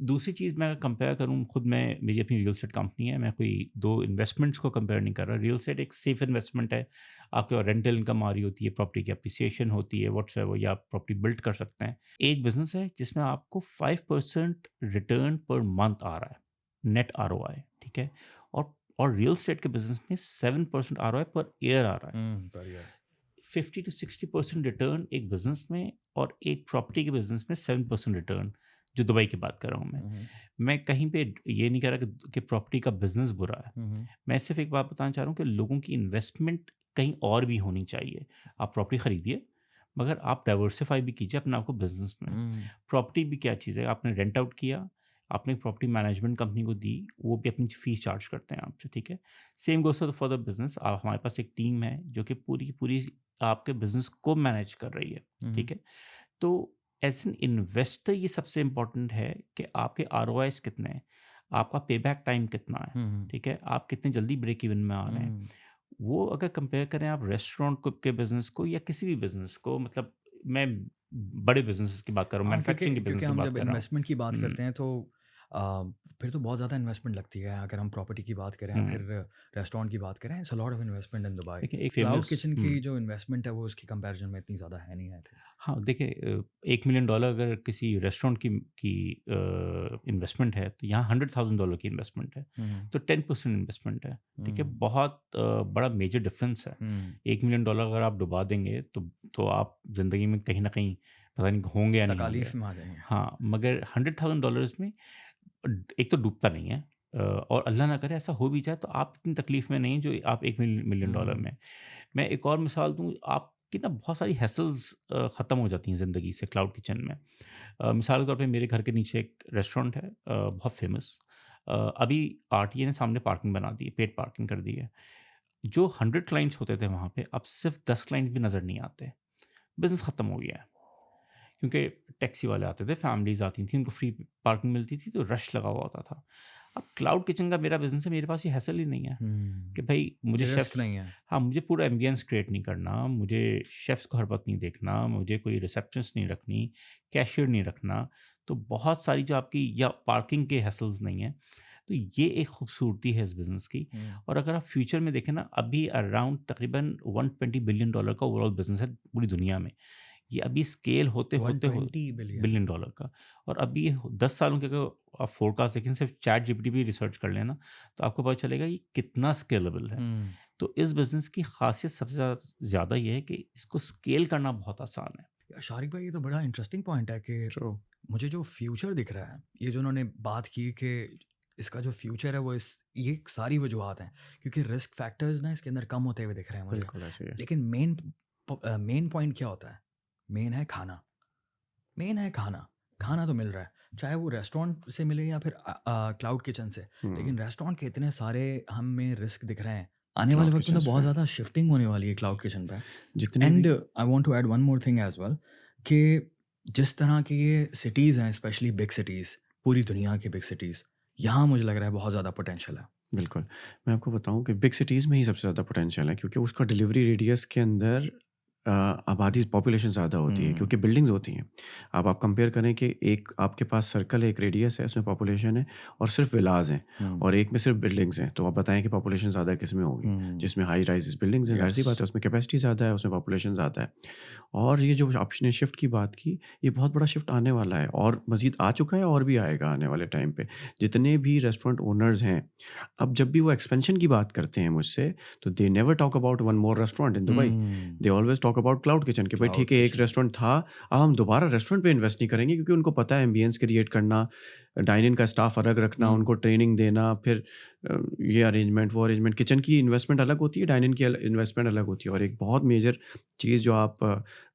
दूसरी चीज़ मैं कंपेयर करूँ, खुद मैं मेरी अपनी रियल एस्टेट कंपनी है, मैं कोई 2 इन्वेस्टमेंट्स को कंपेयर नहीं कर रहा। रियल एस्टेट एक सेफ इन्वेस्टमेंट है, आपके पास रेंटल इनकम आ रही होती है, प्रॉपर्टी की एप्रिसिएशन होती है, व्हाट्सएवर, या आप प्रॉपर्टी बिल्ड कर सकते हैं। एक बिज़नेस है जिसमें आपको 5% रिटर्न पर मंथ आ रहा है, नेट आरओआई, ठीक है? और रियल एस्टेट के बिज़नेस में 7% आरओआई पर ईयर आ रहा है। हुँ, पर ईयर। 50 to 60% रिटर्न एक बिज़नेस में और एक प्रॉपर्टी के बिज़नेस में 7% रिटर्न। जो दुबई की बात कर रहा हूँ मैं। मैं कहीं पे ये नहीं कह रहा कि प्रॉपर्टी का बिज़नेस बुरा है। मैं सिर्फ़ एक बात बताना चाह रहा हूँ कि लोगों की इन्वेस्टमेंट कहीं और भी होनी चाहिए। आप प्रॉपर्टी खरीदिए, मगर आप डाइवर्सिफ़ाई भी कीजिए अपने आप को बिज़नेस में। प्रॉपर्टी भी क्या चीज़ है, आपने रेंट आउट किया, आपने प्रॉपर्टी मैनेजमेंट कंपनी को दी, वो भी अपनी फ़ीस चार्ज करते हैं आपसे, ठीक है? Same goes for the business. आप हमारे पास एक टीम है जो कि पूरी की पूरी आपके बिज़नेस को मैनेज कर रही है, ठीक है? तो एज़ एन इन्वेस्टर ये सबसे इम्पोर्टेंट है कि आपके आरओआईज़ कितने हैं, आपका पेबैक टाइम कितना है, ठीक है? आप कितने जल्दी ब्रेक इवन में आ रहे हैं। वो अगर कंपेयर करें आप रेस्टोरेंट को के बिज़नेस को या किसी भी बिज़नेस को, मतलब मैं बड़े बिज़नेसेस की बात कर रहा हूँ, हाँ, क्योंकि मैन्युफैक्चरिंग के क्योंकि बिज़नेस की हम बात जब कर रहा हूँ। इन्वेस्टमेंट की बात हुँ, करते हैं तो आ, फिर तो बहुत ज़्यादा इन्वेस्टमेंट लगती है। अगर हम प्रॉपर्टी की बात करें, हुँ। फिर रेस्टोरेंट की बात करें, it's a lot of investment in Dubai. देखिए एक क्लाउड फ़ेमस किचन की जो इन्वेस्टमेंट है वो उसकी कंपैरिजन में इतनी ज़्यादा है नहीं, आई थिंक। हाँ, देखिए $1 मिलियन अगर किसी रेस्टोरेंट की इन्वेस्टमेंट है, तो यहाँ $100,000 की इन्वेस्टमेंट है, तो 10% इन्वेस्टमेंट है, ठीक है? बहुत बड़ा मेजर डिफरेंस है। $1 मिलियन अगर आप डुबा देंगे, तो आप ज़िंदगी में कहीं न कहीं पता नहीं होंगे या नहीं होंगे। तकालीफ में आ जाएंगे। हाँ, मगर $100,000 में एक तो डूबता नहीं है, और अल्लाह ना करे ऐसा हो भी जाए, तो आप इतनी तकलीफ़ में नहीं हैं, जो आप $1 मिलियन में। मैं एक और मिसाल दूँ, आपकी ना बहुत सारी हैसल्स ख़त्म हो जाती हैं ज़िंदगी से क्लाउड किचन में। मिसाल के तौर पे मेरे घर के नीचे एक रेस्टोरेंट है, बहुत फ़ेमस। अभी आरटीए ने सामने पार्किंग बना दी है, पेड पार्किंग कर दी है। जो 100 क्लाइंट्स होते थे वहाँ पे, अब सिर्फ़ 10 क्लाइंट भी नज़र नहीं आते। बिज़नेस ख़त्म हो गया है। क्योंकि टैक्सी वाले आते थे, फैमिलीज़ आती थीं, उनको फ्री पार्किंग मिलती थी, तो रश लगा हुआ होता था। अब क्लाउड किचन का मेरा बिज़नेस है, मेरे पास ये हैसल ही नहीं है कि भाई मुझे ये रिस्क शेफ़, नहीं है। हाँ, मुझे पूरा एम्बियंस क्रिएट नहीं करना, मुझे शेफ़्स को हर वक़्त नहीं देखना, मुझे कोई रिसेप्शनिस्ट नहीं रखनी, कैशियर नहीं रखना, तो बहुत सारी जो आपकी या पार्किंग के हैसल्स नहीं हैं। तो ये एक खूबसूरती है इस बिज़नेस की। और अगर आप फ्यूचर में देखें ना, अभी अराउंड तकरीबन $120 बिलियन का ओवरऑल बिज़नेस है पूरी दुनिया में। ये अभी स्केल होते-होते हो 120 बिलियन। बिलियन डॉलर का, और अभी ये 10 सालों के अगर आप फ़ोरकास्ट देखें, सिर्फ चैट जीपीटी भी रिसर्च कर लें ना, तो आपको पता चलेगा ये कितना स्केलेबल है। तो इस बिज़नेस की ख़ासियत सबसे ज़्यादा ये है कि इसको स्केल करना बहुत आसान है। शारिक भाई, ये तो बड़ा इंटरेस्टिंग पॉइंट है कि ट्रू। मुझे जो फ्यूचर दिख रहा है, ये जो उन्होंने बात की कि इसका जो फ्यूचर है वो ये सारी वजूहत हैं, क्योंकि रिस्क फैक्टर्स ना इसके अंदर कम होते हुए दिख रहे हैं मुझे। बिल्कुल ऐसे ही है। लेकिन मेन पॉइंट क्या होता है? मेन है खाना। मेन है खाना। खाना तो मिल रहा है, चाहे वो रेस्टोरेंट से मिले या फिर क्लाउड किचन से। हुँ, लेकिन रेस्टोरेंट के इतने सारे हमें रिस्क दिख रहे हैं। आने वाले क्लाउड वक्त में तो किचन्स बहुत पे ज़्यादा शिफ्टिंग होने वाली है क्लाउड किचन पे। जितने एंड भी I want to add one more thing as well, कि जिस तरह की ये सिटीज़ हैं, स्पेशली बिग सिटीज़, पूरी दुनिया की बिग सिटीज़, यहाँ मुझे लग रहा है बहुत ज़्यादा पोटेंशियल है। बिल्कुल। मैं आपको बताऊँ कि बिग सिटीज़ में ही सबसे ज़्यादा पोटेंशियल है क्योंकि उसका डिलीवरी रेडियस के अंदर आबादी पॉपुलेशन ज़्यादा होती है हुँ, क्योंकि बिल्डिंग्स होती हैं। अब आप कंपेयर करें कि एक आपके पास सर्कल है, एक रेडियस है, उसमें पॉपुलेशन है और सिर्फ़ विलाज़ हैं हुँ, और एक में सिर्फ़ बिल्डिंग्स हैं। तो आप बताएँ कि पॉपुलेशन ज़्यादा किसमें होगी? हुँ, जिसमें हाई राइज़ेज़ बिल्डिंग्स हैं, ज़ाहिर-सी यस। बात है उसमें कैपेसिटी ज़्यादा है, उसमें पॉपुलेशन ज़्यादा है। और ये जो आपने शिफ्ट की बात की, ये बहुत बड़ा शिफ्ट आने वाला है और मज़ीद आ चुका है और भी आएगा आने वाले टाइम पे। जितने भी रेस्टोरेंट ओनर्स हैं, अब जब भी वो एक्सपेंशन की बात करते हैं मुझसे, तो they never talk about one more restaurant in Dubai. Hmm, they always talk about cloud kitchen कि भाई क्लाउड ठीक है, एक किचन। रेस्टोरेंट था, अब हम दोबारा रेस्टोरेंट पे इन्वेस्ट नहीं करेंगे क्योंकि उनको पता है एम्बियंस क्रिएट करना, डाइन इन का स्टाफ अलग रखना, हुँ, उनको ट्रेनिंग देना, फिर ये अरेंजमेंट, वो अरेंजमेंट। किचन की इन्वेस्टमेंट अलग होती है, डाइन इन की इन्वेस्टमेंट अलग होती है और एक बहुत मेजर चीज़ जो आप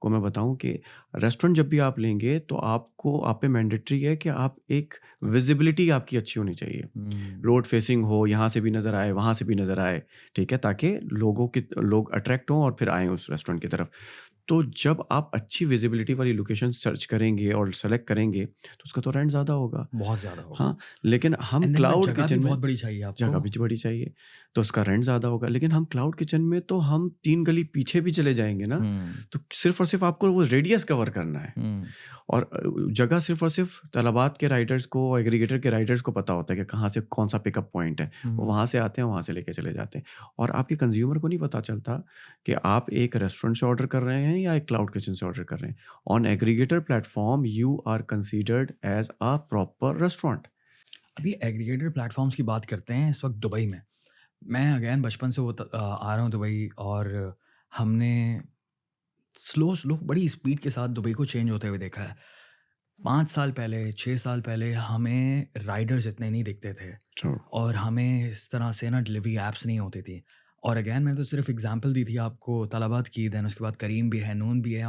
को मैं बताऊँ कि रेस्टोरेंट जब भी आप लेंगे तो आपको आप पे मैंडेटरी है कि आप एक विज़िबिलिटी आपकी अच्छी होनी चाहिए। हुँ। रोड फेसिंग हो, यहाँ से भी नज़र आए, वहाँ से भी नज़र आए, ठीक है? ताकि लोग अट्रैक्ट हों और फिर आएँ उस रेस्टोरेंट की तरफ। तो जब आप अच्छी विज़िबिलिटी वाली लोकेशन सर्च करेंगे और सेलेक्ट करेंगे, तो उसका तो रेंट ज़्यादा होगा। बहुत ज़्यादा होगा। हाँ, लेकिन हम एंड देन बट क्लाउड जगह भी किचन में बहुत बड़ी चाहिए जगह आपको। भी बड़ी चाहिए, तो उसका रेंट ज़्यादा होगा। लेकिन हम क्लाउड किचन में तो हम 3 गली पीछे भी चले जाएँगे ना, हुँ, तो सिर्फ़ और सिर्फ़ आपको वो रेडियस कवर करना है। हुँ, और जगह सिर्फ़ और सिर्फ़ तलबात के राइडर्स को, एग्रीगेटर के राइडर्स को पता होता है कि कहाँ से कौन-सा पिकअप पॉइंट है। वो हुँ। वहाँ से आते हैं, वहाँ से लेके चले जाते हैं। और आपके कंज़्यूमर को नहीं पता चलता कि आप एक रेस्टोरेंट से ऑर्डर कर रहे हैं या एक क्लाउड किचन से ऑर्डर कर रहे हैं। On aggregator platform you are considered as a proper restaurant. अभी एग्रीगेटर प्लेटफ़ॉर्म्स की बात करते हैं इस वक़्त दुबई में। मैं अगेन बचपन से आ रहा हूँ दुबई, और हमने स्लो स्लो बड़ी स्पीड के साथ दुबई को चेंज होते हुए देखा है। 5 साल पहले, 6 साल पहले हमें राइडर्स इतने नहीं दिखते थे ट्रू। और हमें इस तरह से ना डिलीवरी ऐप्स नहीं होती थी। और अगेन मैंने तो सिर्फ एग्जांपल दी थी आपको तलाबात की, देन उसके बाद करीम भी है, नून भी है,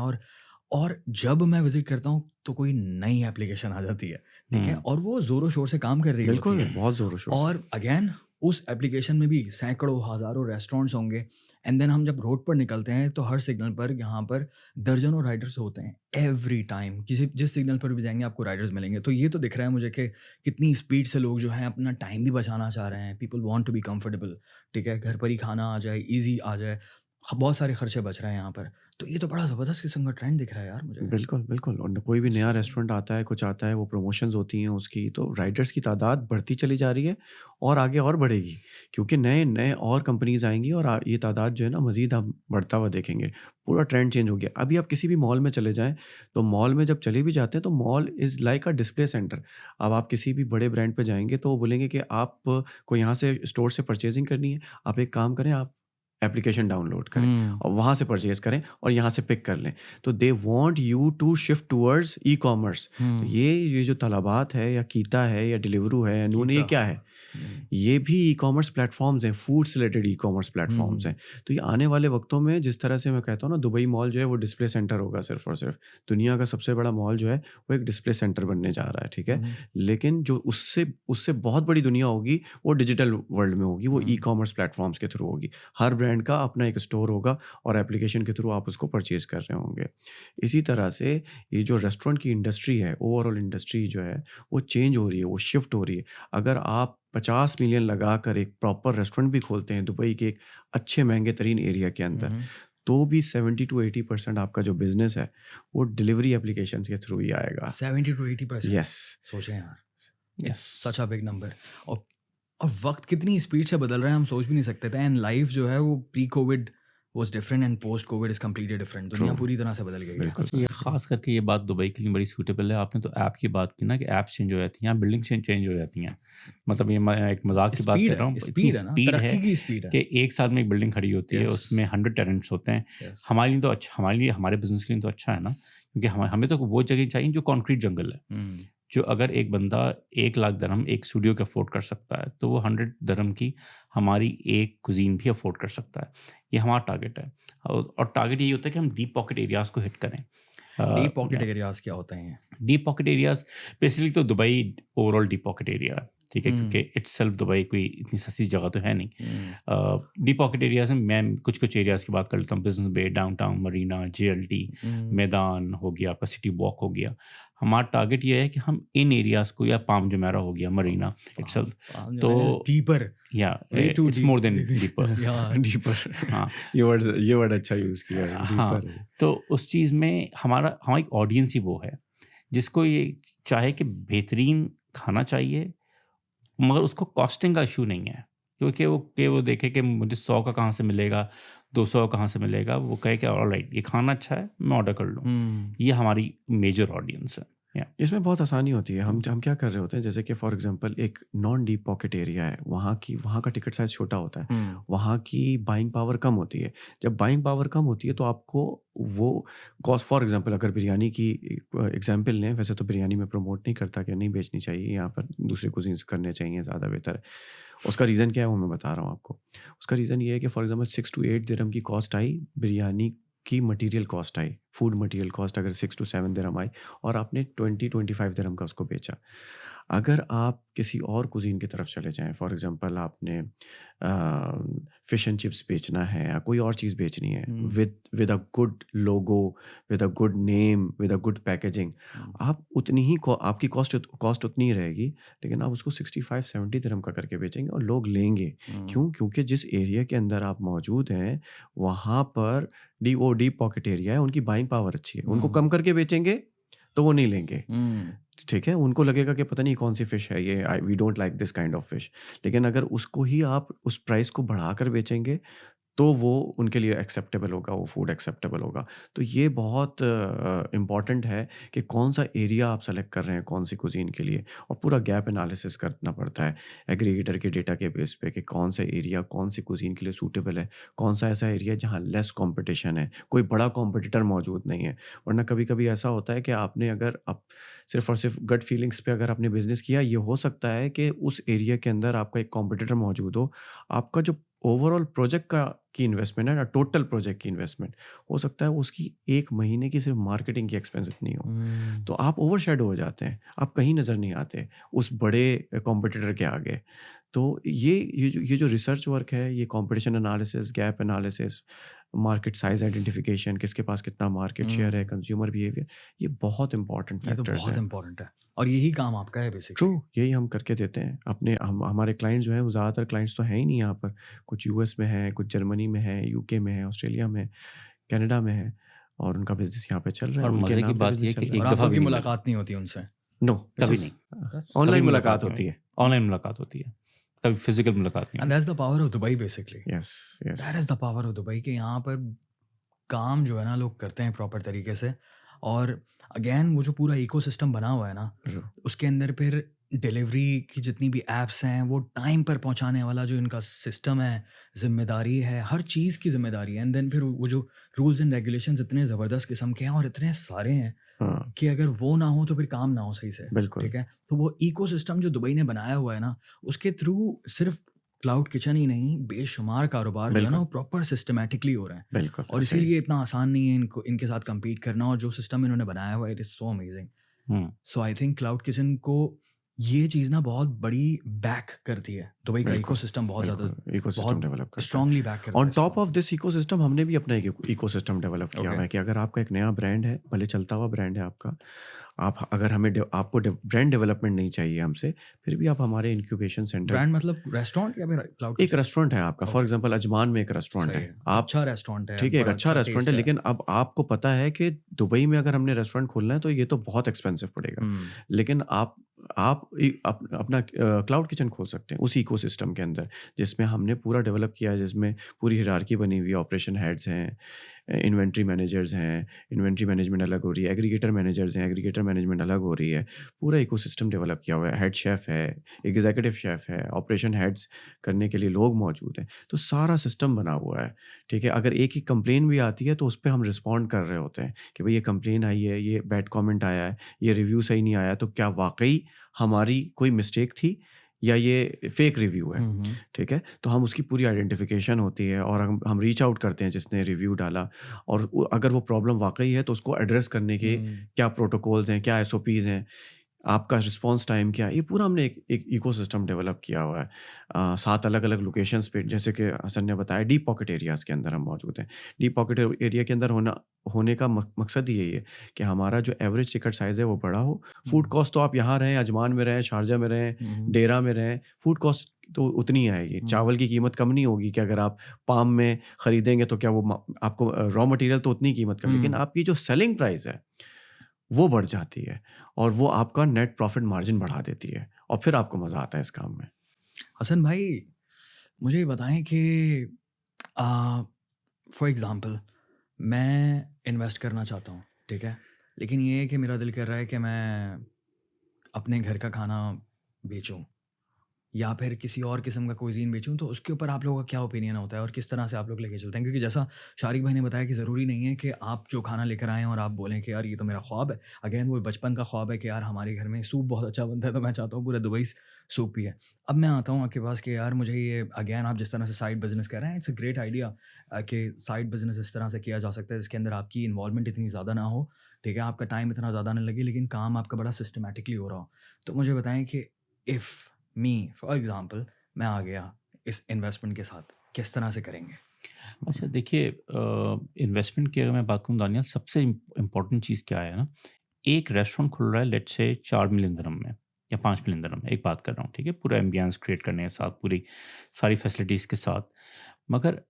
और जब मैं विज़िट करता हूँ तो कोई नई एप्लीकेशन आ जाती है, ठीक है? हुँ। और वो ज़ोरों-शोर से काम कर रही होती बिल्कुल, है। बहुत ज़ोरों-शोर से। और अगेन उस एप्लीकेशन में भी सैकड़ों, हज़ारों रेस्टोरेंट्स होंगे, एंड देन हम जब रोड पर निकलते हैं तो हर सिग्नल पर यहाँ पर दर्जनों राइडर्स होते हैं एवरी टाइम। किसी जिस सिग्नल पर भी जाएँगे आपको राइडर्स मिलेंगे। तो ये तो दिख रहा है मुझे कि कितनी स्पीड से लोग जो हैं अपना टाइम भी बचाना चाह रहे हैं। People want to be comfortable, ठीक है? घर पर ही खाना आ जाए, ईज़ी आ जाए, बहुत सारे खर्चे बच रहे हैं यहाँ पर। तो ये तो बड़ा ज़बरदस्त किस्म का ट्रेंड दिख रहा है यार मुझे। बिल्कुल, बिल्कुल। और कोई भी नया सो रेस्टोरेंट आता है, कुछ आता है, वो प्रमोशंस होती हैं उसकी, तो राइडर्स की तादाद बढ़ती चली जा रही है और आगे और बढ़ेगी, क्योंकि नए-नए और कंपनीज़ आएँगी और ये तादाद जो है ना मज़ीद हम बढ़ता हुआ देखेंगे। पूरा ट्रेंड चेंज हो गया। अभी आप किसी भी मॉल में चले जाएँ, तो मॉल में जब चले भी जाते हैं, तो mall is like a display centre. अब आप किसी भी बड़े ब्रांड पे जाएँगे, तो वो बोलेंगे कि आपको यहाँ से स्टोर से परचेज़िंग करनी है, आप एक काम करें, आप एप्लीकेशन डाउनलोड करें हुँ, और वहाँ से परचेज़ करें और यहाँ से पिक कर लें। तो they want you to shift towards e-commerce. तो हुँ, ये जो तलाबात है या कीता है या डिलीवरू है या नून, ये कीता। क्या है? हुँ, ये भी ई-कॉमर्स प्लेटफ़ॉर्म्स हैं, फूड से रिलेटेड ई-कॉमर्स प्लेटफ़ॉर्म्स हुँ, हैं। तो ये आने वाले वक़्तों में जिस तरह से मैं कहता हूँ ना, दुबई मॉल जो है वो डिस्प्ले सेंटर होगा सिर्फ़ और सिर्फ़। दुनिया का सबसे बड़ा मॉल जो है वो एक डिस्प्ले सेंटर बनने जा रहा है, ठीक है? हुँ, लेकिन जो उससे उससे बहुत बड़ी दुनिया होगी वो डिजिटल वर्ल्ड में होगी, वो हुँ। ई-कॉमर्स प्लेटफ़ॉर्म्स के थ्रू होगी। हर ब्रांड का अपना एक स्टोर होगा और एप्लीकेशन के थ्रू आप उसको परचेज़ कर रहे होंगे। इसी तरह से ये जो रेस्टोरेंट की इंडस्ट्री है, ओवरऑल इंडस्ट्री जो है वो चेंज हो रही है, वो शिफ्ट हो रही है। अगर आप 50 मिलियन लगाकर एक प्रॉपर रेस्टोरेंट भी खोलते हैं दुबई के एक अच्छे महँगे तरीन एरिया के हुँ, अंदर, हुँ। तो भी 70 टू 80% आपका जो बिज़नेस है, वो डिलीवरी एप्लीकेशंस के थ्रू ही आएगा। 70 टू 80%। येस। सोचें यार, it's yes. Such a big number. और वक़्त कितनी स्पीड से बदल रहा है हम सोच भी नहीं सकते थे, एंड लाइफ़ जो है वो pre Covid was different and post Covid is completely different. True, दुनिया पूरी तरह से बदल गई है। बिल्कुल। अच्छा, ये ख़ास करके ये बात दुबई के लिए बड़ी सूटेबल है। आपने तो ऐप की बात की ना कि ऐप्स चेंज हो जाती हैं, यहाँ बिल्डिंग्स चेंज हो जाती हैं। मतलब ये मैं एक मज़ाक की बात कर रहा हूँ। इतनी स्पीड है ना, स्पीड है तरक्की की स्पीड है। कि 1 साल में एक बिल्डिंग खड़ी होती है, यस, उसमें 100 टेनेंट्स होते हैं। यस। हमारे लिए तो अच्छा, हमारे लिए, हमारे बिज़नेस के लिए तो अच्छा है ना, क्योंकि हमें तो वो जगह चाहिए जो कंक्रीट जंगल है। हुँ, जो अगर एक बंदा 1 लाख दिरहम एक स्टूडियो के अफ़ोर्ड कर सकता है, तो वो 100 दिरहम की हमारी एक कुज़ीन भी अफ़ोर्ड कर सकता है। ये हमारा टारगेट है। और टारगेट यही होता है कि हम डीप पॉकेट एरियाज़ को हिट करें। डीप पॉकेट या एरियाज़ क्या होते हैं? डीप पॉकेट एरियाज़ बेसिकली तो Dubai overall deep pocket area है, ठीक है? क्योंकि हुँ, इटसेल्फ दुबई कोई इतनी सस्ती जगह तो है नहीं। हुँ, डीप पॉकेट एरियाज़ में मैं कुछ-कुछ एरियाज़ की बात कर लेता हूँ। बिज़नेस बे, डाउनटाउन, मरीना, जेएलटी, हुँ। मैदान हो गया, आपका सिटी वॉक हो गया। हमारा टारगेट ये है कि हम इन एरियाज़ को, या पाम जुमेरह हो गया, oh! Marina palm itself, palm जो तो है इज़ डीपर, या way to it's deep. More than deeper. Yeah! Deeper. हाँ, ये वर्ड अच्छा यूज़ किया है, हाँ, डीपर है। तो उस चीज़ में हमारी ऑडियंस ही वो है, जिसको ये चाहे कि बेहतरीन खाना चाहिए, मगर उसको कॉस्टिंग का इश्यू नहीं है। क्योंकि वो देखे कि मुझे 100 का कहाँ से मिलेगा, 200 का कहाँ से मिलेगा, वो कहे कि ऑलराइट ये खाना अच्छा है, मैं ऑर्डर कर लूँ। हुँ, ये हमारी मेजर ऑडियंस है। या इसमें बहुत आसानी होती है। हम हुँ, हम क्या कर रहे होते हैं, जैसे कि फॉर एग्ज़ाम्पल एक नॉन डीप पॉकेट एरिया है, वहाँ का टिकट साइज़ छोटा होता है, हुँ, वहाँ की बाइंग पावर कम होती है। जब बाइंग पावर कम होती है तो आपको वो कॉस्ट, फॉर एग्ज़ाम्पल अगर बिरयानी की एग्ज़ाम्पल लें, वैसे तो बिरयानी मैं प्रमोट नहीं करता कि नहीं बेचनी चाहिए, यहाँ पर दूसरे कुज़ीन्स करने चाहिए, ज़्यादा बेहतर है। उसका रीज़न क्या है वो मैं बता रहा हूँ आपको। उसका रीज़न ये है कि फॉर एग्ज़ाम्पल 6 टू 8 दिरहम की कॉस्ट आई, बिरयानी की मटीरियल कॉस्ट आई, फूड मटीरियल कॉस्ट अगर 6 टू 7 दिरहम आई और आपने 20-25 दिरहम का उसको बेचा। अगर आप किसी और कुज़ीन की तरफ चले जाएँ, फॉर एग्ज़ाम्पल आपने फ़िश एंड चिप्स बेचना है या कोई और चीज़ बेचनी है हुँ, with a good logo, with a good name, with a good packaging, हुँ, आप उतनी ही आपकी कॉस्ट उतनी ही रहेगी, लेकिन आप उसको 65-70 दिरहम का करके बेचेंगे और लोग लेंगे। हुँ, क्यों? क्योंकि जिस एरिया के अंदर आप मौजूद हैं, वहाँ पर डीप पॉकेट एरिया है, उनकी बाइंग पावर अच्छी है। उनको हुँ, कम करके बेचेंगे, तो वो नहीं लेंगे। हुँ, ठीक है? उनको लगेगा कि पता नहीं कौन-सी फ़िश है ये, we don't like this kind of fish. लेकिन अगर उसको ही आप उस प्राइस को बढ़ाकर बेचेंगे, तो वो उनके लिए एक्सेप्टेबल होगा, वो फूड एक्सेप्टेबल होगा। तो ये बहुत इम्पॉर्टेंट है कि कौन-सा एरिया आप सेलेक्ट कर रहे हैं, कौन-सी कुज़ीन के लिए, और पूरा गैप एनालिसिस करना पड़ता है एग्रीगेटर के डेटा के बेस पे कि कौन-सा एरिया कौन-सी कुज़ीन के लिए सूटेबल है, कौन-सा ऐसा एरिया जहाँ लेस कॉम्पिटिशन है, कोई बड़ा कॉम्पिटिटर मौजूद नहीं है। वरना कभी-कभी ऐसा होता है कि आपने अगर आप सिर्फ़ और सिर्फ़ गट फीलिंग्स पे अगर आपने बिज़नेस किया, ये हो सकता है कि उस एरिया के अंदर आपका एक कॉम्पिटिटर मौजूद हो, आपका जो ओवरऑल प्रोजेक्ट का की इन्वेस्टमेंट है ना, टोटल प्रोजेक्ट की इन्वेस्टमेंट, हो सकता है उसकी 1 महीने की सिर्फ़ मार्केटिंग की एक्सपेंस इतनी हो। हुँ। तो आप ओवरशैडो हो जाते हैं, आप कहीं नज़र नहीं आते उस बड़े कॉम्पिटिटर के आगे। तो ये जो रिसर्च वर्क है, ये competition analysis, gap analysis, market size identification, किसके पास कितना मार्केट शेयर है, हुँ। कंज्यूमर बिहेवियर, ये बहुत इम्पोर्टेंट ये तो फैक्टर्स बहुत हैं। इम्पोर्टेंट है और यही काम आपका है ट्रू, बेसिकली। यही हम करके देते हैं। अपने हमारे क्लाइंट जो हैं वो ज़्यादातर क्लाइंट्स तो हैं ही नहीं यहाँ पर। कुछ यूएस में हैं, कुछ जर्मनी में हैं, यूके में हैं, ऑस्ट्रेलिया में, कनाडा में हैं, और उनका बिज़नेस यहाँ पे चल रहा है, और उनके मज़े की नाम पे बात ये है बिज़नेस कि चल रहा है। एक और दफ़ा आपको भी की नहीं मिला। मुलाकात नहीं होती उनसे, नो, व्हिच कभी इज़ नहीं। दैट्स कभी ऑनलाइन मुलाकात मुलाकात नहीं होती हुई। है। ऑनलाइन मुलाकात होती है। कभी फिज़िकल मुलाकात नहीं एंड हुई। That's the power of Dubai basically. Yes, yes. That is the power of Dubai कि यहाँ पर काम जो है ना लोग करते हैं प्रॉपर तरीके से और अगेन वो जो पूरा इकोसिस्टम बना हुआ है ना, ट्रू, उसके अंदर फिर डिलीवरी की जितनी भी ऐप्स हैं, वो टाइम पर पहुँचाने वाला जो इनका सिस्टम है, ज़िम्मेदारी है, हर चीज़ की ज़िम्मेदारी है एंड देन फिर वो जो रूल्स एंड रेगुलेशंस इतने ज़बरदस्त किस्म के हैं और इतने सारे हैं हाँ, कि अगर वो ना हो तो फिर काम ना हो सही से, बिल्कुल, ठीक है? तो वो इकोसिस्टम जो दुबई ने बनाया हुआ है ना, उसके थ्रू सिर्फ़ क्लाउड किचन ही नहीं, बेशुमार कारोबार जो है ना, बिल्कुल, वो प्रॉपर सिस्टमैटिकली हो रहे हैं बिल्कुल, और ऐसे ही। इसीलिए इतना आसान नहीं है इनको इनके साथ कम्पीट करना और जो सिस्टम इन्होंने बनाया हुआ है, it is so amazing. Hmm. So I think cloud kitchen को ये चीज़ ना बहुत बड़ी बैक करती है। दुबई का बिल्कुल, इकोसिस्टम बहुत ज़्यादा बिल्कुल, इकोसिस्टम बहुत डेवलप करता है। स्ट्रांगली बैक करता ऑन है टॉप इसको। ऑफ दिस इकोसिस्टम हमने भी अपना एक इकोसिस्टम डेवलप किया ओके। हुआ है कि अगर आपका एक नया ब्रांड है, भले चलता हुआ ब्रांड है आपका, आप अगर हमें आपको ब्रांड डेवलपमेंट नहीं चाहिए हमसे, फिर भी आप हमारे इंक्यूबेशन सेंटर, ब्रांड मतलब रेस्टोरेंट या फिर क्लाउड एक किचन? रेस्टोरेंट है आपका, फॉर ओके, एग्जांपल अजमान में एक रेस्टोरेंट सही है। है। आप अच्छा रेस्टोरेंट है, ठीक है, एक बड़ा अच्छा अच्छा रेस्टोरेंट टेस्ट है, है। लेकिन अब आपको पता है कि दुबई में अगर हमने रेस्टोरेंट खोलना है तो ये तो बहुत एक्सपेंसिव पड़ेगा। हुँ। लेकिन आप अपना क्लाउड किचन खोल सकते हैं उसी इकोसिस्टम के अंदर, जिसमें हमने पूरा डेवलप किया है, जिसमें पूरी हायरार्की बनी हुई है, ऑपरेशन हेड्स हैं, इन्वेंट्री मैनेजर्स हैं, इन्वेंट्री मैनेजमेंट अलग हो रही है, एग्रीगेटर मैनेजर्स हैं, एग्रीगेटर मैनेजमेंट अलग हो रही है। पूरा इकोसिस्टम डेवलप किया हुआ है, हेड शेफ़ है, एग्जीक्यूटिव शेफ़ है, ऑपरेशन हेड्स करने के लिए लोग मौजूद हैं। तो सारा सिस्टम बना हुआ है, ठीक है? अगर एक ही कंप्लेन भी आती है तो उस पे हम रिस्पॉन्ड कर रहे होते हैं कि भई ये कंप्लेन आई है, ये बैड कमेंट आया है, ये रिव्यू सही नहीं आया, तो क्या वाक़ई हमारी कोई मिस्टेक थी या ये फेक रिव्यू है? हुँ, हुँ। ठीक है? तो हम उसकी पूरी आइडेंटिफ़िकेशन होती है और हम रीच आउट करते हैं जिसने रिव्यू डाला, और अगर वो प्रॉब्लम वाक़ई है तो उसको एड्रेस करने के हुँ। क्या प्रोटोकॉल्स हैं, क्या एसओपीज़ हैं, आपका रिस्पॉन्स टाइम क्या है, ये पूरा हमने एक इकोसिस्टम डेवलप किया हुआ है। 7 अलग-अलग लोकेशंस पे, जैसे कि हसन ने बताया, डीप पॉकेट एरियाज़ के अंदर हम मौजूद हैं। डीप पॉकेट एरिया के अंदर होने का मकसद ही यही है कि हमारा जो एवरेज टिकट साइज़ है वो बड़ा हो। फूड हुँ, कॉस्ट तो आप यहाँ रहें, अजमान में रहें, शारजा में रहें, हुँ, हुँ, डेरा में रहें, फूड कॉस्ट तो उतनी ही आएगी। हुँ, चावल की कीमत कम नहीं होगी कि अगर आप पाम में खरीदेंगे तो क्या वो आपको रॉ मटेरियल तो उतनी कीमत का, लेकिन हुँ। आपकी जो सेलिंग प्राइस है वो बढ़ जाती है, और वो आपका नेट प्रॉफ़िट मार्जिन बढ़ा देती है, और फिर आपको मज़ा आता है इस काम में। हसन भाई, मुझे ये बताएँ कि अ, फॉर एग्ज़ाम्पल मैं इन्वेस्ट करना चाहता हूँ, ठीक है? लेकिन ये है कि मेरा दिल कर रहा है कि मैं अपने घर का खाना बेचूँ या फिर किसी और किस्म का कुज़ीन बेचूँ, तो उसके ऊपर आप लोगों का क्या ओपिनियन होता है और किस तरह से आप लोग लेके चलते हैं? क्योंकि जैसा शारिक भाई ने बताया कि ज़रूरी नहीं है कि आप जो खाना लेकर आएँ और आप बोलें कि यार ये तो मेरा ख्वाब है। अगेन वो बचपन का ख्वाब है कि यार हमारे घर में सूप बहुत अच्छा बनता है, तो मैं चाहता हूँ पूरा दुबई सूप पिए। अब मैं आता हूँ आपके पास कि यार मुझे ये अगेन आप जिस तरह से साइड बिज़नेस कह रहे हैं, इट्स अ ग्रेट आइडिया कि साइड बिज़नेस इस तरह से किया जा सकता है जिसके अंदर आपकी इन्वॉल्वमेंट इतनी ज़्यादा ना हो, ठीक है? आपका टाइम इतना ज़्यादा ना लगे लेकिन काम आपका बड़ा सिस्टमैटिकली हो रहा हो। तो मुझे बताएँ कि इफ़ मी फॉर एग्ज़ाम्पल मैं आ गया इस इन्वेस्टमेंट के साथ, किस तरह से करेंगे? अच्छा देखिए इन्वेस्टमेंट की अगर मैं बात करूँ दानियाल, सबसे इम्पोर्टेंट चीज़ क्या है ना, एक रेस्टोरेंट खुल रहा है लेट्स से 4 मिलियन दिरहम में या 5 मिलियन दिरहम में, एक बात कर रहा हूँ, ठीक है? पूरा एम्बियंस क्रिएट करने के साथ, पूरी सारी फैसिलिटीज़ के साथ। मगर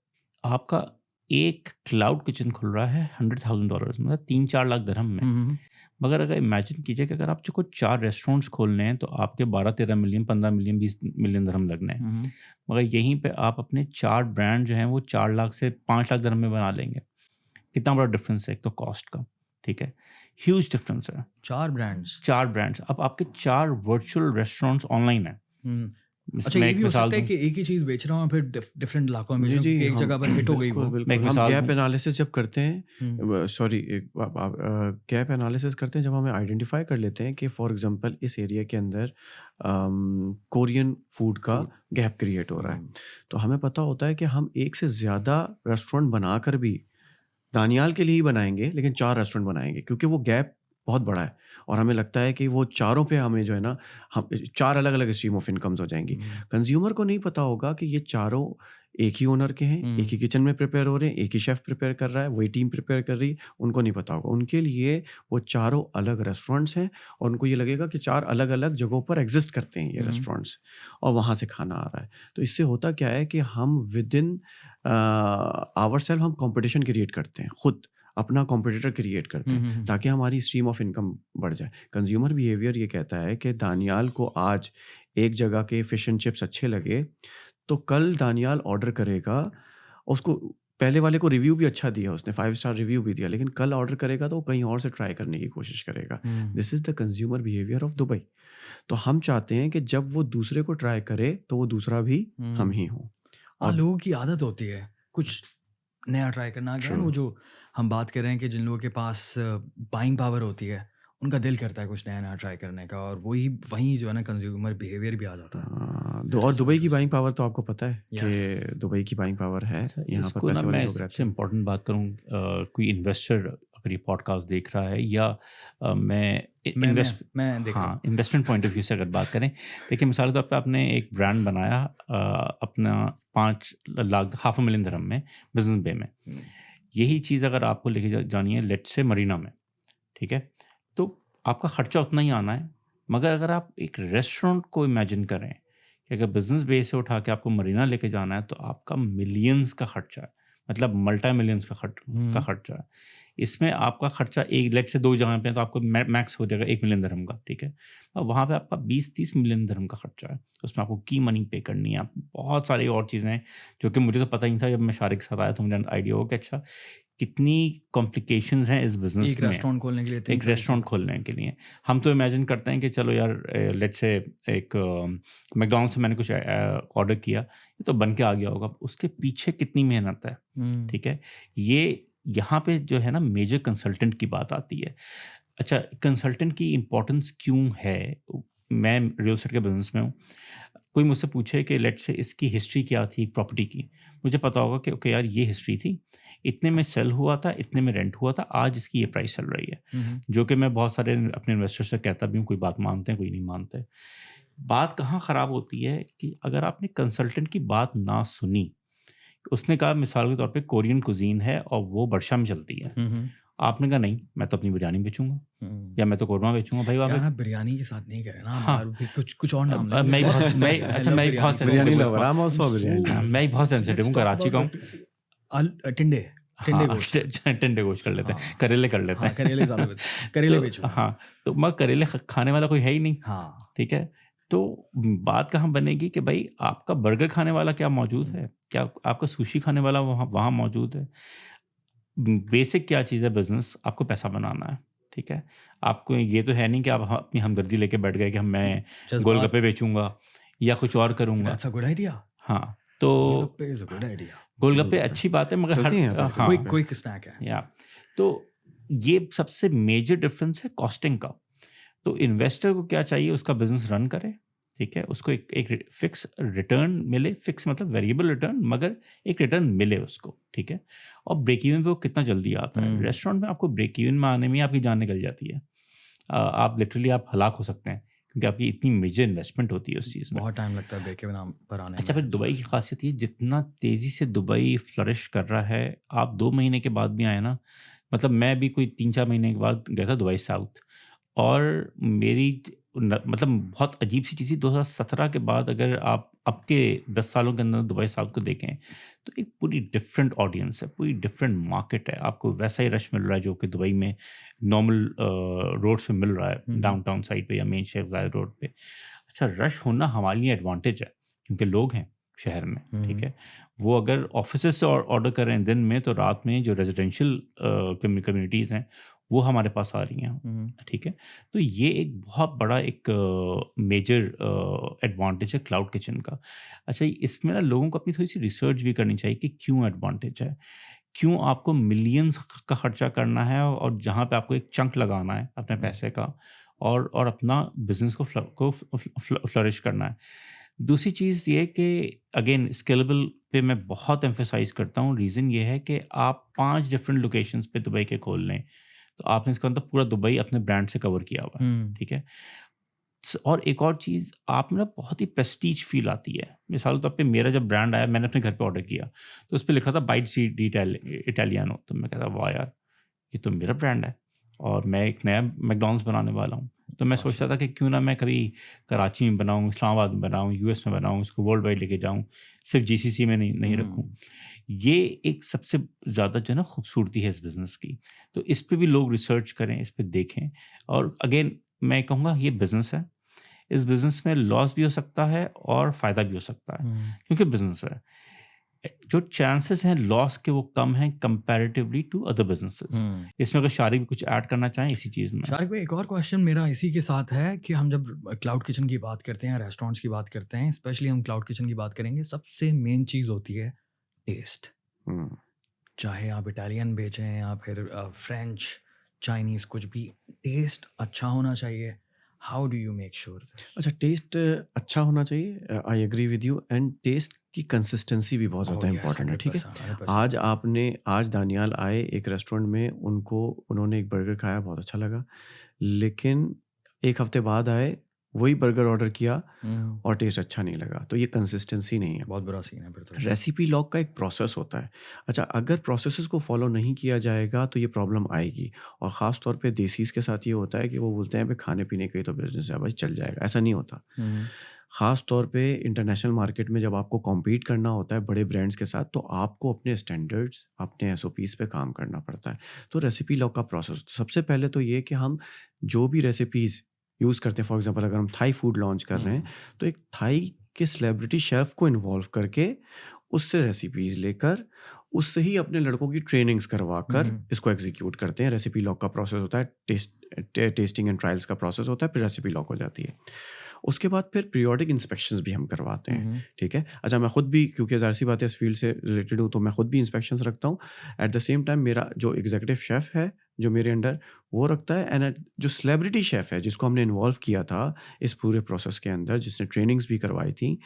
आपका एक क्लाउड किचन खुल रहा है $100,000 मतलब 3-4 लाख दिरहम में। हम्म, मगर अगर इमेजिन कीजिए कि अगर आप जो को 4 रेस्टोरेंट्स खोलने हैं तो आपके 12-13 मिलियन, 15 मिलियन, 20 मिलियन दिरहम लगने हैं। हम्म। मगर यहीं पे आप अपने 4 ब्रांड जो हैं वो 4 लाख से 5 लाख दिरहम में बना लेंगे। कितना बड़ा डिफरेंस है एक तो कॉस्ट का, ठीक है? ह्यूज डिफरेंस है। 4 ब्रांड्स। 4 ब्रांड्स, अब आपके 4 वर्चुअल रेस्टोरेंट्स ऑनलाइन हैं। अच्छा, मैं ये एक भी हो मिसाल सकता है दूँ, कि एक ही चीज़ बेच रहा हूँ फिर डिफरेंट इलाकों में बेच जी, रहा हूँ जी, क्योंकि एक हम जगह पर हिट हो गई बिल्कुल, वो। मैं एक बिल्कुल। हम मिसाल गैप दूँ। एनालिसिस जब करते हैं हम्म, सॉरी गैप एनालिसिस करते हैं जब हमें आइडेंटिफ़ाई कर लेते हैं कि फॉर एग्ज़ाम्पल इस एरिया के अंदर कोरियन फूड का फूड। गैप क्रिएट हो रहा है। हम्म, तो हमें पता होता है कि हम एक से ज़्यादा रेस्टोरेंट बनाकर भी दानियाल के लिए ही बनाएँगे, लेकिन 4 रेस्टोरेंट बनाएँगे क्योंकि वो गैप बहुत बड़ा है और हमें लगता है कि वो चारों पे हमें जो है ना, हम 4 अलग-अलग स्ट्रीम ऑफ इनकम्स हो जाएँगी। हम्म, कंज़्यूमर को नहीं पता होगा कि ये चारों एक ही ओनर के हैं, एक ही किचन में प्रिपेयर हो रहे हैं, एक ही शेफ़ प्रिपेयर कर रहा है, वही टीम प्रिपेयर कर रही है, उनको नहीं पता होगा। उनके लिए वो चारों अलग रेस्टोरेंट्स हैं और उनको ये लगेगा कि 4 अलग-अलग जगहों पर एग्ज़िस्ट करते हैं ये हम्म, रेस्टोरेंट्स और वहाँ से खाना आ रहा है। तो इससे होता क्या है कि हम विदिन आवरसेल्फ हम कॉम्पिटिशन क्रिएट करते हैं, खुद अपना कॉम्पिटिटर क्रिएट करते हैं हम्म, ताकि हमारी स्ट्रीम ऑफ इनकम बढ़ जाए। कंज्यूमर बिहेवियर ये कहता है कि दानियाल को आज एक जगह के फिश एंड चिप्स अच्छे लगे, तो कल दानियाल ऑर्डर करेगा, उसको पहले वाले को रिव्यू भी अच्छा दिया उसने, 5 स्टार रिव्यू भी दिया, लेकिन कल ऑर्डर करेगा तो वो कहीं और से ट्राई करने की कोशिश करेगा। This is the consumer behaviour of Dubai. तो हम चाहते हैं कि जब वो दूसरे को ट्राई करे, तो वो दूसरा भी हम ही हों। हाँ, और लोगों की आदत होती है कुछ नया ट्राई करना। Again true. वो जो हम बात कर रहे हैं कि जिन लोगों के पास बाइंग पावर होती है, उनका दिल करता है कुछ नया-नया ट्राई करने का और वही वहीं जो है ना कंज़्यूमर बिहेवियर भी आ जाता है। और दैट्स सो दुबई की बाइंग इंटरेस्टिंग। पावर तो आपको पता है यस। कि दुबई की बाइंग पावर है, अच्छा यहाँ पर इसको ना पैसे वाले मैं लोग रहते सबसे हैं। इम्पोर्टेंट बात करूँ, कोई इन्वेस्टर अगर ये पॉडकास्ट देख रहा है या मैं मैं देख रहा हूँ। हाँ, इन्वेस्टमेंट पॉइंट ऑफ व्यू से अगर बात करें, देखिए मिसाल के तौर पे आपने एक ब्रांड बनाया अपना 5 लाख $500,000 दिरहम में बिजनेस बे में। हुँ, यही चीज़ अगर आपको लेके जानी है लेट्स से मरीना में, ठीक है? तो आपका खर्चा उतना ही आना है, मगर अगर आप एक रेस्टोरेंट को इमेजिन करें कि अगर बिज़नेस बे से उठा के आपको मरीना लेके जाना है तो आपका मिलियंस का खर्चा है, मतलब मल्टी मिलियंस का हुँ, खर्चा है। इसमें आपका खर्चा एक लेट्स से 2 जगह पे है तो आपको मैक्स हो जाएगा 1 मिलियन दिरहम का, ठीक है? और वहाँ पे आपका 20-30 मिलियन दिरहम का खर्चा है। उसमें आपको की मनी पे करनी है, आप बहुत सारी और चीज़ें हैं जो कि मुझे तो पता ही नहीं था। जब मैं शारिक के साथ आया तो मुझे आइडिया हुआ कि अच्छा कितनी कॉम्प्लिकेशंस हैं इस बिज़नेस एक में। रेस्टोरेंट खोलने के लिए इतनी एक सारी रेस्टोरेंट चीज़ें। खोलने के लिए। हम तो इमेजिन करते हैं कि चलो यार लेट्स से एक मैकडॉनल्ड्स से मैंने कुछ ऑर्डर किया, ये तो बन के आ गया होगा। उसके पीछे कितनी मेहनत है, हुँ, ठीक है? ये यहाँ पे जो है ना मेजर कंसल्टेंट की बात आती है। अच्छा कंसल्टेंट की इम्पोर्टेंस क्यों है? मैं रियल एस्टेट के बिज़नेस में हूँ। कोई मुझसे पूछे कि लेट्स से इसकी हिस्ट्री क्या थी प्रॉपर्टी की? मुझे पता होगा कि ओके यार ये हिस्ट्री थी, इतने में सेल हुआ था, इतने में रेंट हुआ था, आज इसकी ये प्राइस चल रही है। हुँ, हुँ, जो कि मैं बहुत सारे अपने इन्वेस्टर से कहता भी हूँ, कोई बात मानते हैं, कोई नहीं मानते। बात कहाँ ख़राब होती है कि अगर आपने कंसल्टेंट की बात ना सुनी, उसने कहा मिसाल के तौर पे कोरियन कुज़ीन है और वो वर्षा में चलती है। हुँ, हुँ, आपने कहा नहीं, मैं तो अपनी बिरयानी बेचूँगा हुँ। या मैं तो कोरमा बेचूँगा। भाई वहाँ यार पे आप बिरयानी के साथ नहीं करें ना, हम हाँ, और भी कुछ कुछ और नाम लें, मैं कुछ और। बहुत मैं आई अच्छा लव मैं बिरयानी बहुत सो सेंसिटिव बिरयानी हूँ इस लवर, बात I am also so biryani हाँ, लवर। मैं बहुत सेंसिटिव लेट्स हूँ, टॉक कराची का हूँ। अबाउट टिंडे टिंडे हाँ, गोश्त। टिंडे गोश्त कर लेते हैं, हाँ, करेले कर लेते हाँ, करेले ज़्यादा हैं। करेले तो बेचूँ मैं। हाँ, तो मगर करेले खाने वाला कोई है ही नहीं, हाँ, ठीक है? तो बात कहाँ बनेगी कि भाई आपका बर्गर खाने वाला क्या मौजूद है? क्या आपका सुशी खाने वाला वहाँ वहाँ मौजूद है? बेसिक क्या चीज़ है बिज़नेस, आपको पैसा बनाना है, ठीक है? आपको ये तो है नहीं कि आप अपनी हमदर्दी लेके बैठ गए कि मैं गोलगप्पे जज़्बात। बेचूँगा या कुछ और करूँगा। That's a good idea. हाँ, तो गोलगप्पे इज़ अ गुड आइडिया। गोलगप्पे गोलगप्पे अच्छी बात है मगर चलते हैं यहाँ पर हाँ, क्विक गोलगप्पे। क्विक स्नैक है। या तो ये सबसे मेजर डिफरेंस है कॉस्टिंग का। तो इन्वेस्टर को क्या चाहिए उसका बिज़नेस रन करे, ठीक है? उसको एक फिक्स रिटर्न मिले, फिक्स मतलब वेरिएबल रिटर्न मगर एक रिटर्न मिले उसको, ठीक है? और ब्रेक इवन पे वो कितना जल्दी आता है। हुँ। रेस्टोरेंट में आपको ब्रेक इवन में आने में ही आपकी जान निकल जाती है। आप लिटरली आप हलाक हो सकते हैं क्योंकि आपकी इतनी मेजर इन्वेस्टमेंट होती है उस चीज़ में। बहुत टाइम लगता है ब्रेक इवन पर आने अच्छा में। फिर दुबई की खासियत ये जितना तेज़ी से दुबई फ्लरिश कर रहा है, आप 2 महीने के बाद भी आए ना, मतलब मैं भी कोई 3-4 महीने के बाद गया था दुबई साउथ और मेरी मतलब बहुत अजीब सी चीज़ थी 2017 के बाद अगर आप अब के 10 सालों के अंदर दुबई साउथ को देखें, तो एक पूरी डिफरेंट ऑडियंस है, पूरी डिफरेंट मार्केट है। आपको वैसा ही रश मिल रहा है जो कि दुबई में नॉर्मल रोड्स पे मिल रहा है, डाउनटाउन साइड पे या मेन शेख ज़ायद रोड पे। अच्छा, रश होना हमारे लिए एडवांटेज है क्योंकि लोग हैं शहर में, ठीक है? वो अगर ऑफ़िसेज़ से ऑर्डर कर रहे हैं दिन में, तो रात में जो रेज़िडेंशियल कम्युनिटीज़ हैं, वो हमारे पास आ रही हैं, ठीक है? तो ये एक बहुत बड़ा एक मेजर एडवांटेज है क्लाउड किचन का। अच्छा, इसमें ना लोगों को अपनी थोड़ी-सी रिसर्च भी करनी चाहिए कि क्यों एडवांटेज है? क्यों आपको मिलियंस का खर्चा करना है और जहाँ पे आपको एक चंक लगाना है अपने पैसे का और अपना बिज़नेस को फ्लरिश करना है। दूसरी चीज़ ये कि अगेन स्केलेबल पे मैं बहुत एम्फसाइज़ करता हूँ। रीज़न ये है कि आप 5 डिफरेंट लोकेशंस पे दुबई के खोल लें, तो आपने इसका मतलब पूरा दुबई अपने ब्रांड से कवर किया हुआ है, ठीक है? और एक और चीज़ आप में ना बहुत ही प्रेस्टीज फ़ील आती है। मिसाल के तौर पे मेरा जब ब्रांड आया, मैंने अपने घर पे ऑर्डर किया, तो उसपे लिखा था बाइट्स डी इटालियानो, तो मैं कहता वाह यार! ये तो मेरा ब्रांड है और मैं एक नया मैकडॉनल्ड्स बनाने वाला हूँ। तो मैं सोचता था कि क्यों ना मैं कभी कराची में बनाऊँ, इस्लामाबाद में बनाऊँ, यूएस में बनाऊँ, इसको वर्ल्ड वाइड लेके जाऊँ, सिर्फ़ जीसीसी में नहीं रखूँ। ये एक सबसे ज़्यादा जो है ना खूबसूरती है इस बिज़नेस की। तो इस पे भी लोग रिसर्च करें, इस पे देखें और अगेन मैं कहूँगा ये बिज़नेस है। इस बिज़नेस में लॉस भी हो सकता है और फ़ायदा भी हो सकता है, क्योंकि बिज़नेस है। जो चांसेस हैं लॉस के वो कम हैं कंपैरेटिवली टू अदर बिज़नेसेस। इसमें अगर शारिक भी कुछ ऐड करना चाहें इसी चीज़ में? शारिक भाई, एक और क्वेश्चन मेरा इसी के साथ है कि हम जब क्लाउड किचन की बात करते हैं, रेस्टोरेंट्स की बात करते हैं, स्पेशली हम क्लाउड किचन की बात करेंगे, सबसे मेन चीज़ होती है टेस्ट। हुँ। चाहे आप इटालियन बेचें या फिर फ्रेंच, चाइनीज़, कुछ भी, टेस्ट अच्छा होना चाहिए। How do you make sure this? अच्छा, टेस्ट अच्छा होना चाहिए, I agree with you, and taste की कंसिस्टेंसी भी बहुत ओह ज़्यादा यस, इम्पोर्टेंट है, ठीक है? 100%, 100%। आज दानियाल आए एक रेस्टोरेंट में, उन्होंने एक बर्गर खाया, बहुत अच्छा लगा। लेकिन 1 हफ्ते बाद आए, वही बर्गर ऑर्डर किया और टेस्ट अच्छा नहीं लगा, तो ये कंसिस्टेंसी नहीं है। बहुत बुरा सीन है फिर तो ये। रेसिपी लॉक का एक प्रोसेस होता है। अच्छा, अगर प्रोसेसेस को फॉलो नहीं किया जाएगा तो ये प्रॉब्लम आएगी, और ख़ास तौर पे देसीज़ के साथ ये होता है कि वो बोलते हैं भाई खाने-पीने का ही तो बिज़नेस है, भाई चल जाएगा, ऐसा नहीं होता। ख़ास तौर पे इंटरनेशनल मार्केट में जब आपको कॉम्पीट करना होता है बड़े ब्रांड्स के साथ, तो आपको अपने स्टैंडर्ड्स, अपने एसओपीज़ पे काम करना पड़ता है। तो रेसिपी लॉक का प्रोसेस, सबसे पहले तो ये कि हम जो भी रेसिपीज़ यूज़ करते हैं, फॉर एग्ज़ाम्पल अगर हम थाई फूड लॉन्च कर रहे हैं, तो एक थाई के सेलिब्रिटी शेफ़ को इन्वॉल्व करके, उससे रेसिपीज़ लेकर, उससे ही अपने लड़कों की ट्रेनिंग्स करवाकर इसको एग्ज़ीक्यूट करते हैं। रेसिपी लॉक का प्रोसेस होता है, टेस्टिंग एंड ट्रायल्स का प्रोसेस होता है, फिर रेसिपी लॉक हो जाती है। उसके बाद फिर पीरियोडिक इंस्पेक्शंस भी हम करवाते हैं, ठीक है? अच्छा, मैं खुद भी, क्योंकि ज़ाहिर-सी बात है इस फील्ड से रिलेटेड हूँ, तो मैं खुद भी इंस्पेक्शंस रखता हूँ। एट द सेम टाइम मेरा जो एग्ज़ीक्यूटिव शेफ़ है, जो मेरे अंडर, वो रखता है, एंड जो सेलिब्रिटी शेफ़ है, जिसको हमने इन्वॉल्व किया था इस पूरे प्रोसेस के अंदर, जिसने ट्रेनिंग्स भी करवाई थी,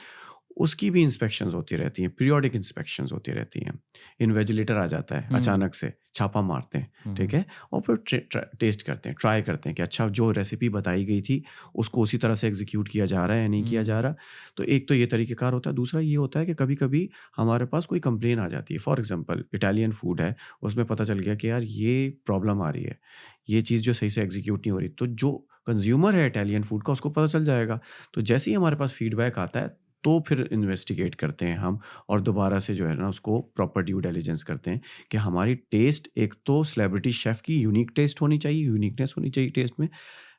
उसकी भी इंस्पेक्शंस होती रहती हैं, पीरियोडिक इंस्पेक्शंस होती रहती हैं। इन्विजिलेटर आ जाता है अचानक से, छापा मारते हैं, ठीक है? और फिर टेस्ट करते हैं, ट्राई करते हैं कि अच्छा, जो रेसिपी बताई गई थी, उसको उसी तरह से एग्ज़ीक्यूट किया जा रहा है या नहीं किया जा रहा। तो एक तो ये तरीक़ेकार होता है, दूसरा ये होता है कि कभी-कभी हमारे पास कोई कंप्लेन आ जाती है। फॉर एग्ज़ाम्पल इटालियन फूड है, उसमें पता चल गया कि यार ये प्रॉब्लम आ रही है, ये चीज़ जो सही से एग्ज़ीक्यूट नहीं हो रही। तो जो कंज़्यूमर है इटालियन फूड का, उसको पता चल जाएगा। तो जैसे ही हमारे पास फीडबैक आता है, तो फिर इन्वेस्टिगेट करते हैं हम, और दोबारा से जो है ना उसको प्रॉपर ड्यू डिलिजेंस करते हैं कि हमारी टेस्ट, एक तो सेलिब्रिटी शेफ़ की यूनिक टेस्ट होनी चाहिए, यूनिकनेस होनी चाहिए टेस्ट में,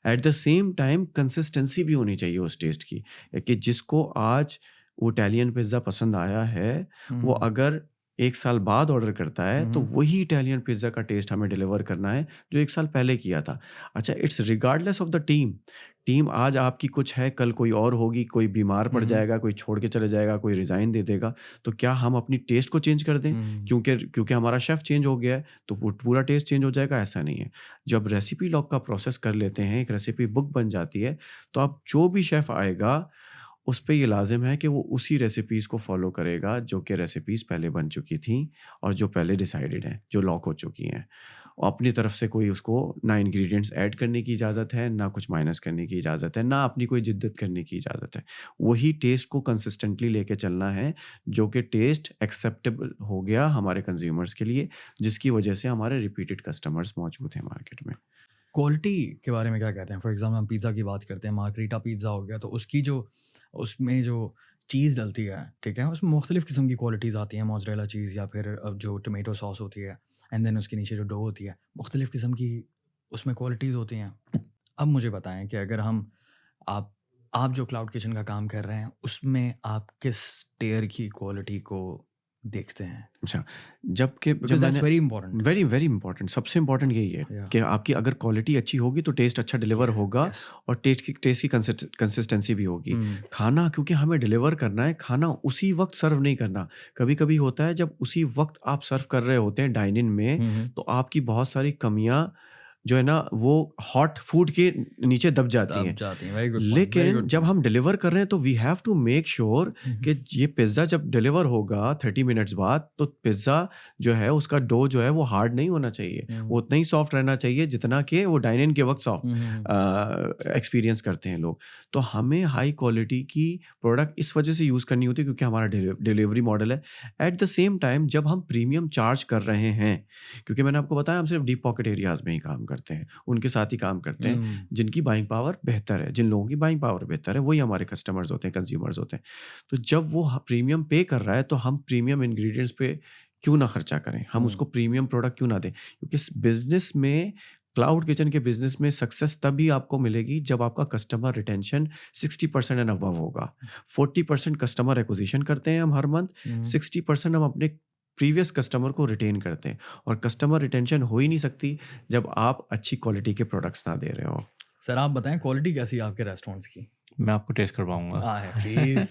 at the same time consistency भी होनी चाहिए उस टेस्ट की, कि जिसको आज वो इटालियन पिज़्ज़ा पसंद आया है, वो अगर 1 साल बाद ऑर्डर करता है, तो वही इटालियन पिज़्ज़ा का टेस्ट हमें डिलीवर करना है जो 1 साल पहले किया था। अच्छा, it's regardless of the team. Team आज आपकी कुछ है, कल कोई और होगी, कोई बीमार पड़ जाएगा, कोई छोड़ के चले जाएगा, कोई रिज़ाइन दे देगा। तो क्या हम अपनी टेस्ट को चेंज कर दें? क्योंकि हमारा शेफ़ चेंज हो गया है, तो पूरा टेस्ट चेंज हो जाएगा? ऐसा नहीं है। जब रेसिपी लॉक का प्रोसेस कर लेते हैं, एक रेसिपी बुक बन जाती है, तो अब जो भी शेफ़ आएगा, उस पे ये लाज़िम है कि वो उसी रेसिपीज़ को फ़ॉलो करेगा, जो कि रेसिपीज़ पहले बन चुकी थीं और जो पहले डिसाइडेड हैं, जो लॉक हो चुकी हैं। अपनी तरफ से कोई उसको ना इंग्रीडिएंट्स ऐड करने की इजाज़त है, ना कुछ माइनस करने की इजाज़त है, ना अपनी कोई जिद्दत करने की इजाज़त है। वही टेस्ट को कंसिस्टेंटली लेके चलना है, जो कि टेस्ट एक्सेप्टेबल हो गया हमारे कंज़्यूमर्स के लिए, जिसकी वजह से हमारे रिपीटेड कस्टमर्स मौजूद हैं मार्केट में। क्वालिटी के बारे में क्या कहते हैं? फॉर एग्जांपल हम पिज़्ज़ा की बात करते हैं, मार्गरीटा पिज़्ज़ा हो गया, तो उसकी जो उसमें जो चीज़ डलती है, ठीक है? उसमें मुख्तलिफ़ किस्म की क्वालिटीज़ आती हैं, मोज़रेला चीज़ या फिर जो टोमेटो सॉस होती है, एंड देन उसके नीचे जो डो होती है, मुख्तलिफ़ किस्म की उसमें क्वालिटीज़ होती हैं। अब मुझे बताएँ कि अगर हम आप आप जो क्लाउड किचन का काम कर रहे हैं, उसमें आप किस टियर की क्वालिटी को देखते हैं? अच्छा, जब बिकॉज़ दैट्स मैंने very important. Very very important, सबसे इंपॉर्टेंट यही है या कि आपकी अगर क्वालिटी अच्छी होगी तो टेस्ट अच्छा डिलीवर यस, होगा, यस। और टेस्ट की कंसिस्टेंसी भी होगी। हुँ, खाना क्योंकि हमें डिलीवर करना है, खाना उसी वक्त सर्व नहीं करना। कभी कभी होता है जब उसी वक्त आप सर्व कर रहे होते हैं डाइन इन में, हुँ, हुँ। तो आपकी बहुत सारी कमियां जो है ना वो हॉट फूड के नीचे दब जाती दब हैं। जाती हैं, वेरी गुड पॉइंट, वेरी लेकिन गुड जब पॉइंट। हम डिलीवर कर रहे हैं तो we have to make sure हुँ, हुँ, कि ये पिज़्ज़ा जब डिलीवर होगा 30 मिनट्स बाद, तो पिज़्ज़ा जो है उसका डो जो है वो हार्ड नहीं होना चाहिए। हुँ, वो उतना ही सॉफ्ट रहना चाहिए जितना कि वो डाइन इन के वक़्त सॉफ्ट हुँ, हुँ, हुँ। एक्सपीरियंस करते हैं लोग। तो हमें हाई क्वालिटी की प्रोडक्ट इस वजह से यूज़ करनी होती है क्योंकि हमारा डिलीवरी मॉडल है। एट द सेम टाइम जब हम प्रीमियम चार्ज कर रहे हैं, क्योंकि मैंने आपको बताया हम सिर्फ डीप पॉकेट एरियाज़ में ही काम करते हैं, उनके साथ ही काम करते हैं हुँ, जिनकी बाइंग पावर बेहतर है, जिन लोगों की बाइंग पावर बेहतर है, वही हमारे कस्टमर्स होते हैं, कंज्यूमर्स होते हैं। तो जब वो प्रीमियम पे कर रहा है तो हम प्रीमियम इंग्रेडिएंट्स पे क्यों ना खर्चा करें, हम हुँ, उसको प्रीमियम प्रोडक्ट क्यों ना दें, क्योंकि इस बिजनेस में, क्लाउड किचन के बिजनेस में सक्सेस तभी आपको मिलेगी जब आपका कस्टमर रिटेंशन 60% एंड अबव होगा। 40% कस्टमर एक्विजिशन करते हैं हम हर मंथ, हुँ। 60% हम अपने प्रीवियस कस्टमर को रिटेन करते हैं, और कस्टमर रिटेंशन हो ही नहीं सकती जब आप अच्छी क्वालिटी के प्रोडक्ट्स ना दे रहे हो। सर आप बताएँ क्वालिटी कैसी है आपके रेस्टोरेंट्स की? मैं आपको टेस्ट करवाऊँगा। है प्लीज़।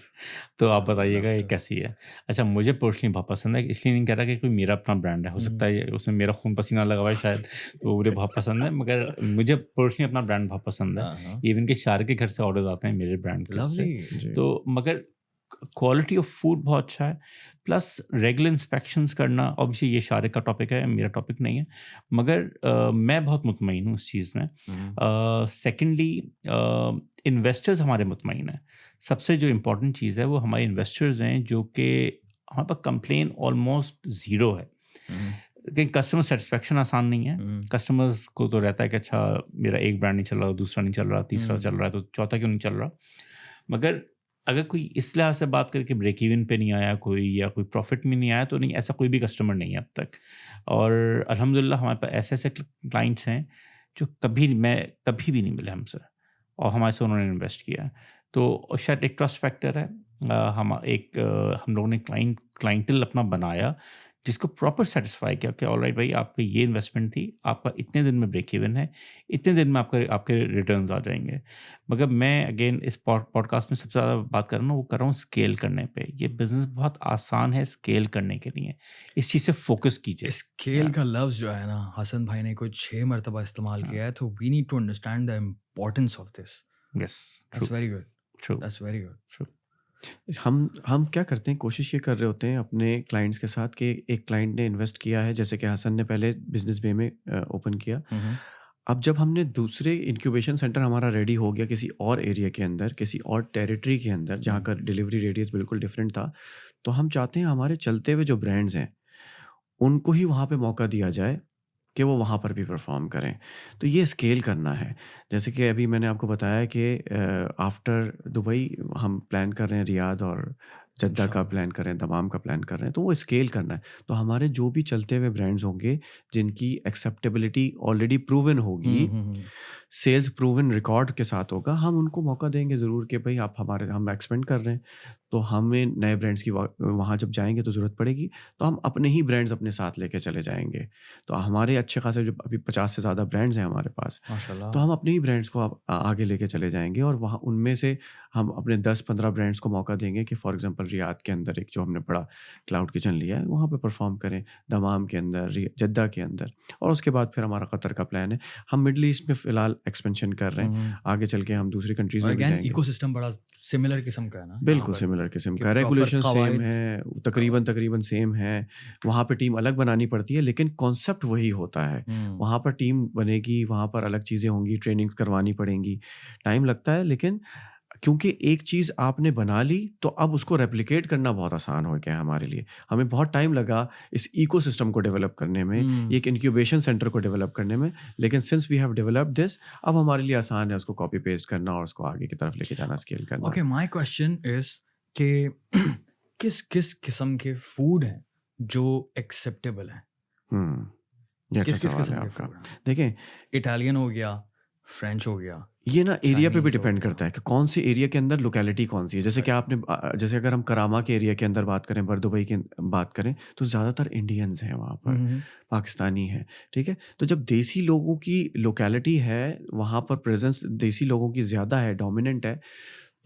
तो आप आई वुड बताइएगा लव ये टू। कैसी है? अच्छा, मुझे पर्सनली बहुत पसंद है, इसलिए नहीं कह रहा कि कोई मेरा अपना ब्रांड है, हो हुँ, सकता है ये उसमें मेरा खून पसीना लगा हुआ है शायद, तो मुझे बहुत पसंद है, मगर मुझे पर्सनली अपना ब्रांड बहुत पसंद है। हाँ, हाँ। इवन कि शार के घर से ऑर्डर्स आते हैं मेरे ब्रांड के से। लवली। जी। तो मगर क्वालिटी ऑफ फूड बहुत अच्छा है, प्लस रेगुलर इंस्पेक्शंस करना, ऑब्वियसली ये शारिक का टॉपिक है, मेरा टॉपिक नहीं है, मगर मैं बहुत मुतमईन हूँ इस चीज़ में। हुँ, सेकेंडली, इन्वेस्टर्स हमारे मुतमईन हैं। सबसे जो इम्पोर्टेंट चीज़ है वो हमारे इन्वेस्टर्स हैं, जो कि हमारे पास कंप्लेन ऑलमोस्ट ज़ीरो है। हुँ, लेकिन कस्टमर सेटिस्फेक्शन आसान नहीं है। हुँ, कस्टमर्स को तो रहता है कि अच्छा मेरा एक ब्रांड नहीं चल रहा, दूसरा नहीं चल रहा, तीसरा चल हुँ, रहा है, तो चौथा क्यों नहीं चल रहा? मगर अगर कोई इस लिहाज से बात करे कि ब्रेक इवन पे नहीं आया कोई, या कोई प्रॉफ़िट में नहीं आया, तो नहीं, ऐसा कोई भी कस्टमर नहीं है अब तक। और अल्हम्दुलिल्लाह हमारे पास ऐसे-ऐसे क्लाइंट्स हैं जो कभी भी नहीं मिले हमसे, और हमारे से उन्होंने इन्वेस्ट किया है। तो शायद एक ट्रस्ट फैक्टर है। हम लोगों ने क्लाइंटेल अपना बनाया, जिसको प्रॉपर सैटिस्फाई किया कि ऑलराइट भाई, आपकी ये इन्वेस्टमेंट थी, आपका इतने दिन में ब्रेक इवन है, इतने दिन में आपके रिटर्न्स आ जाएँगे। मगर मैं अगेन इस पॉडकास्ट में सबसे ज़्यादा बात कर रहा हूँ ना, वो कर रहा हूँ स्केल करने पे। ये बिज़नेस बहुत आसान है स्केल करने के लिए। इस चीज़ से फ़ोकस कीजिए। स्केल या का लफ्ज़ जो है ना, हसन भाई ने कोई 6 मर्तबा इस्तेमाल हाँ, किया है, तो we need to understand the importance of this. Yes, true, that's very good, true, that's very good. True. हम क्या करते हैं, कोशिश ये कर रहे होते हैं अपने क्लाइंट्स के साथ कि एक क्लाइंट ने इन्वेस्ट किया है, जैसे कि हसन ने पहले बिजनेस बे में ओपन किया। हुँ, हुँ, अब जब हमने दूसरे इंक्यूबेशन सेंटर हमारा रेडी हो गया किसी और एरिया के अंदर, किसी और टेरिटरी के अंदर जहाँ हुँ, का डिलीवरी रेडियस बिल्कुल डिफरेंट था, तो हम चाहते हैं हमारे चलते हुए जो ब्रांड्स हैं उनको ही वहाँ पे मौका दिया जाए कि वो वहाँ पर भी परफ़ॉर्म करें। तो ये स्केल करना है। जैसे कि अभी मैंने आपको बताया कि आफ्टर दुबई हम प्लान कर रहे हैं रियाद और जद्दा का इंशाअल्लाह। प्लान कर रहे हैं, दमाम का प्लान कर रहे हैं, तो वो स्केल करना है। तो हमारे जो भी चलते हुए ब्रांड्स होंगे, जिनकी एक्सेप्टेबिलिटी ऑलरेडी प्रूवन होगी, हुँ, हुँ, हुँ। सेल्स प्रूवन रिकॉर्ड के साथ होगा, हम उनको मौका देंगे ज़रूर कि भई आप हम एक्सपेंड कर रहे हैं, तो हमें नए ब्रांड्स की वहाँ जब जाएँगे तो ज़रूरत पड़ेगी, तो हम अपने ही ब्रांड्स अपने साथ लेके चले जाएँगे। तो हमारे अच्छे खासे जो अभी 50 से ज़्यादा ब्रांड्स हैं हमारे पास, तो माशाअल्लाह। हम अपने ही ब्रांड्स को आगे लेके चले जाएँगे, और वहाँ उनमें से हम अपने 10-15 ब्रांड्स को मौका देंगे कि फॉर एग्ज़ाम्पल रियाद के अंदर एक जो हमने बड़ा क्लाउड किचन लिया है, वहाँ पे परफ़ॉर्म करें, दमाम के अंदर, जद्दा के अंदर, और उसके बाद फिर हमारा कतर का प्लान है। हम मिडल ईस्ट में फ़िलहाल एक्सपेंशन कर रहे हुँ, हैं, हुँ। आगे चल के हम दूसरी कंट्रीज़ और में भी अगेन जाएँगे। इकोसिस्टम बड़ा सिमिलर किस्म का है ना यहाँ बिल्कुल पर, सिमिलर किस्म कि का, प्रॉपर रेगुलेशन सेम कवायद है, क तकरीबन सेम है। वहाँ पे टीम अलग बनानी पड़ती है, लेकिन कॉन्सेप्ट वही होता है। हुँ, वहाँ पर टीम बनेगी, वहाँ पर अलग चीज़ें होंगी, ट्रेनिंग्स करवानी पड़ेंगी, टाइम लगता है, लेकिन क्योंकि एक चीज़ आपने बना ली तो अब उसको रेप्लिकेट करना बहुत आसान हो गया है हमारे लिए। हमें बहुत टाइम लगा इस इकोसिस्टम को डेवलप करने में, एक इंक्यूबेशन सेंटर को डेवलप करने में, लेकिन since we have developed this, अब हमारे लिए आसान है उसको कॉपी पेस्ट करना और उसको आगे की तरफ लेके जाना, स्केल करना। ओके, माय क्वेश्चन इज कि किस किस किस्म के फूड हैं जो एक्सेप्टेबल हैं? ये अच्छा किस किस सवाल किस्म है के आपका। फूड हैं? देखें, इटालियन हो गया, फ्रेंच हो गया, ये ना एरिया पे भी चाइनीज हो डिपेंड गया। करता है कि कौन से एरिया के अंदर लोकेलिटी कौन सी है। जैसे कि सही। आपने जैसे अगर हम करामा के एरिया के अंदर बात करें, दुबई की बात करें, तो ज़्यादातर इंडियंस हैं वहाँ पर, हम्म। पाकिस्तानी हैं, ठीक है। तो जब देसी लोगों की लोकेलिटी है, वहाँ पर प्रेजेंस देसी लोगों की ज़्यादा है, डोमिनेंट है,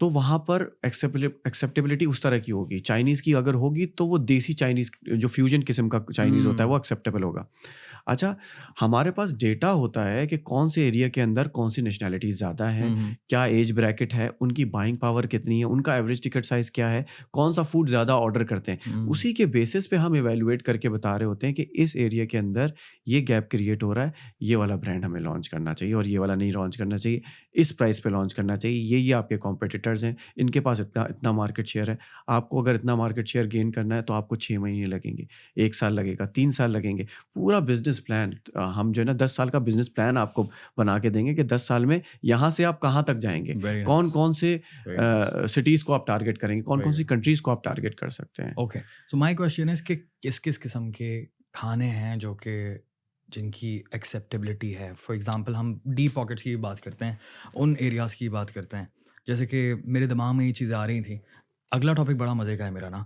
तो वहाँ पर एक्सेप्टेबिलिटी उस तरह की होगी। चाइनीज़ की अगर होगी तो वो देसी चाइनीज़, जो फ्यूजन किस्म का चाइनीज़ होता है, वो एक्सेप्टेबल होगा। अच्छा, हमारे पास डेटा होता है कि कौन से एरिया के अंदर कौन सी नेशनैलिटीज़ ज़्यादा हैं, हम्म। क्या एज ब्रैकेट है, उनकी बाइंग पावर कितनी है, उनका एवरेज टिकट साइज़ क्या है, कौन सा फूड ज़्यादा ऑर्डर करते हैं। उसी के बेसिस पे हम इवैल्यूएट करके बता रहे होते हैं कि इस एरिया के अंदर ये गैप क्रिएट हो रहा है, ये वाला ब्रांड हमें लॉन्च करना चाहिए और ये वाला नहीं लॉन्च करना चाहिए, इस प्राइस पे लॉन्च करना चाहिए, ये आपके कॉम्पिटिटर्स हैं, इनके पास इतना इतना मार्केट शेयर है। आपको अगर इतना मार्केट शेयर गेन करना है तो आपको 6 महीने लगेंगे, 1 साल लगेगा, 3 साल लगेंगे। पूरा बिज़नेस प्लान हम जो है ना 10 साल का बिज़नेस प्लान आपको बना के देंगे कि 10 साल में यहाँ से आप कहाँ तक जाएँगे, वेरी नाइस, कौन-कौन से वेरी नाइस। सिटीज़ को आप टारगेट करेंगे, कौन-कौन वेरी सी कंट्रीज़ को आप टारगेट कर सकते हैं। Okay, so my question is कि किस किस किस्म के खाने हैं जो कि जिनकी एक्सेप्टेबिलिटी है। फॉर एग्जांपल हम डीप पॉकेट्स की बात करते हैं, उन एरियाज़ की बात करते हैं। जैसे कि मेरे दिमाग में ये चीज़ें आ रही थी। अगला टॉपिक बड़ा मज़े का है मेरा ना,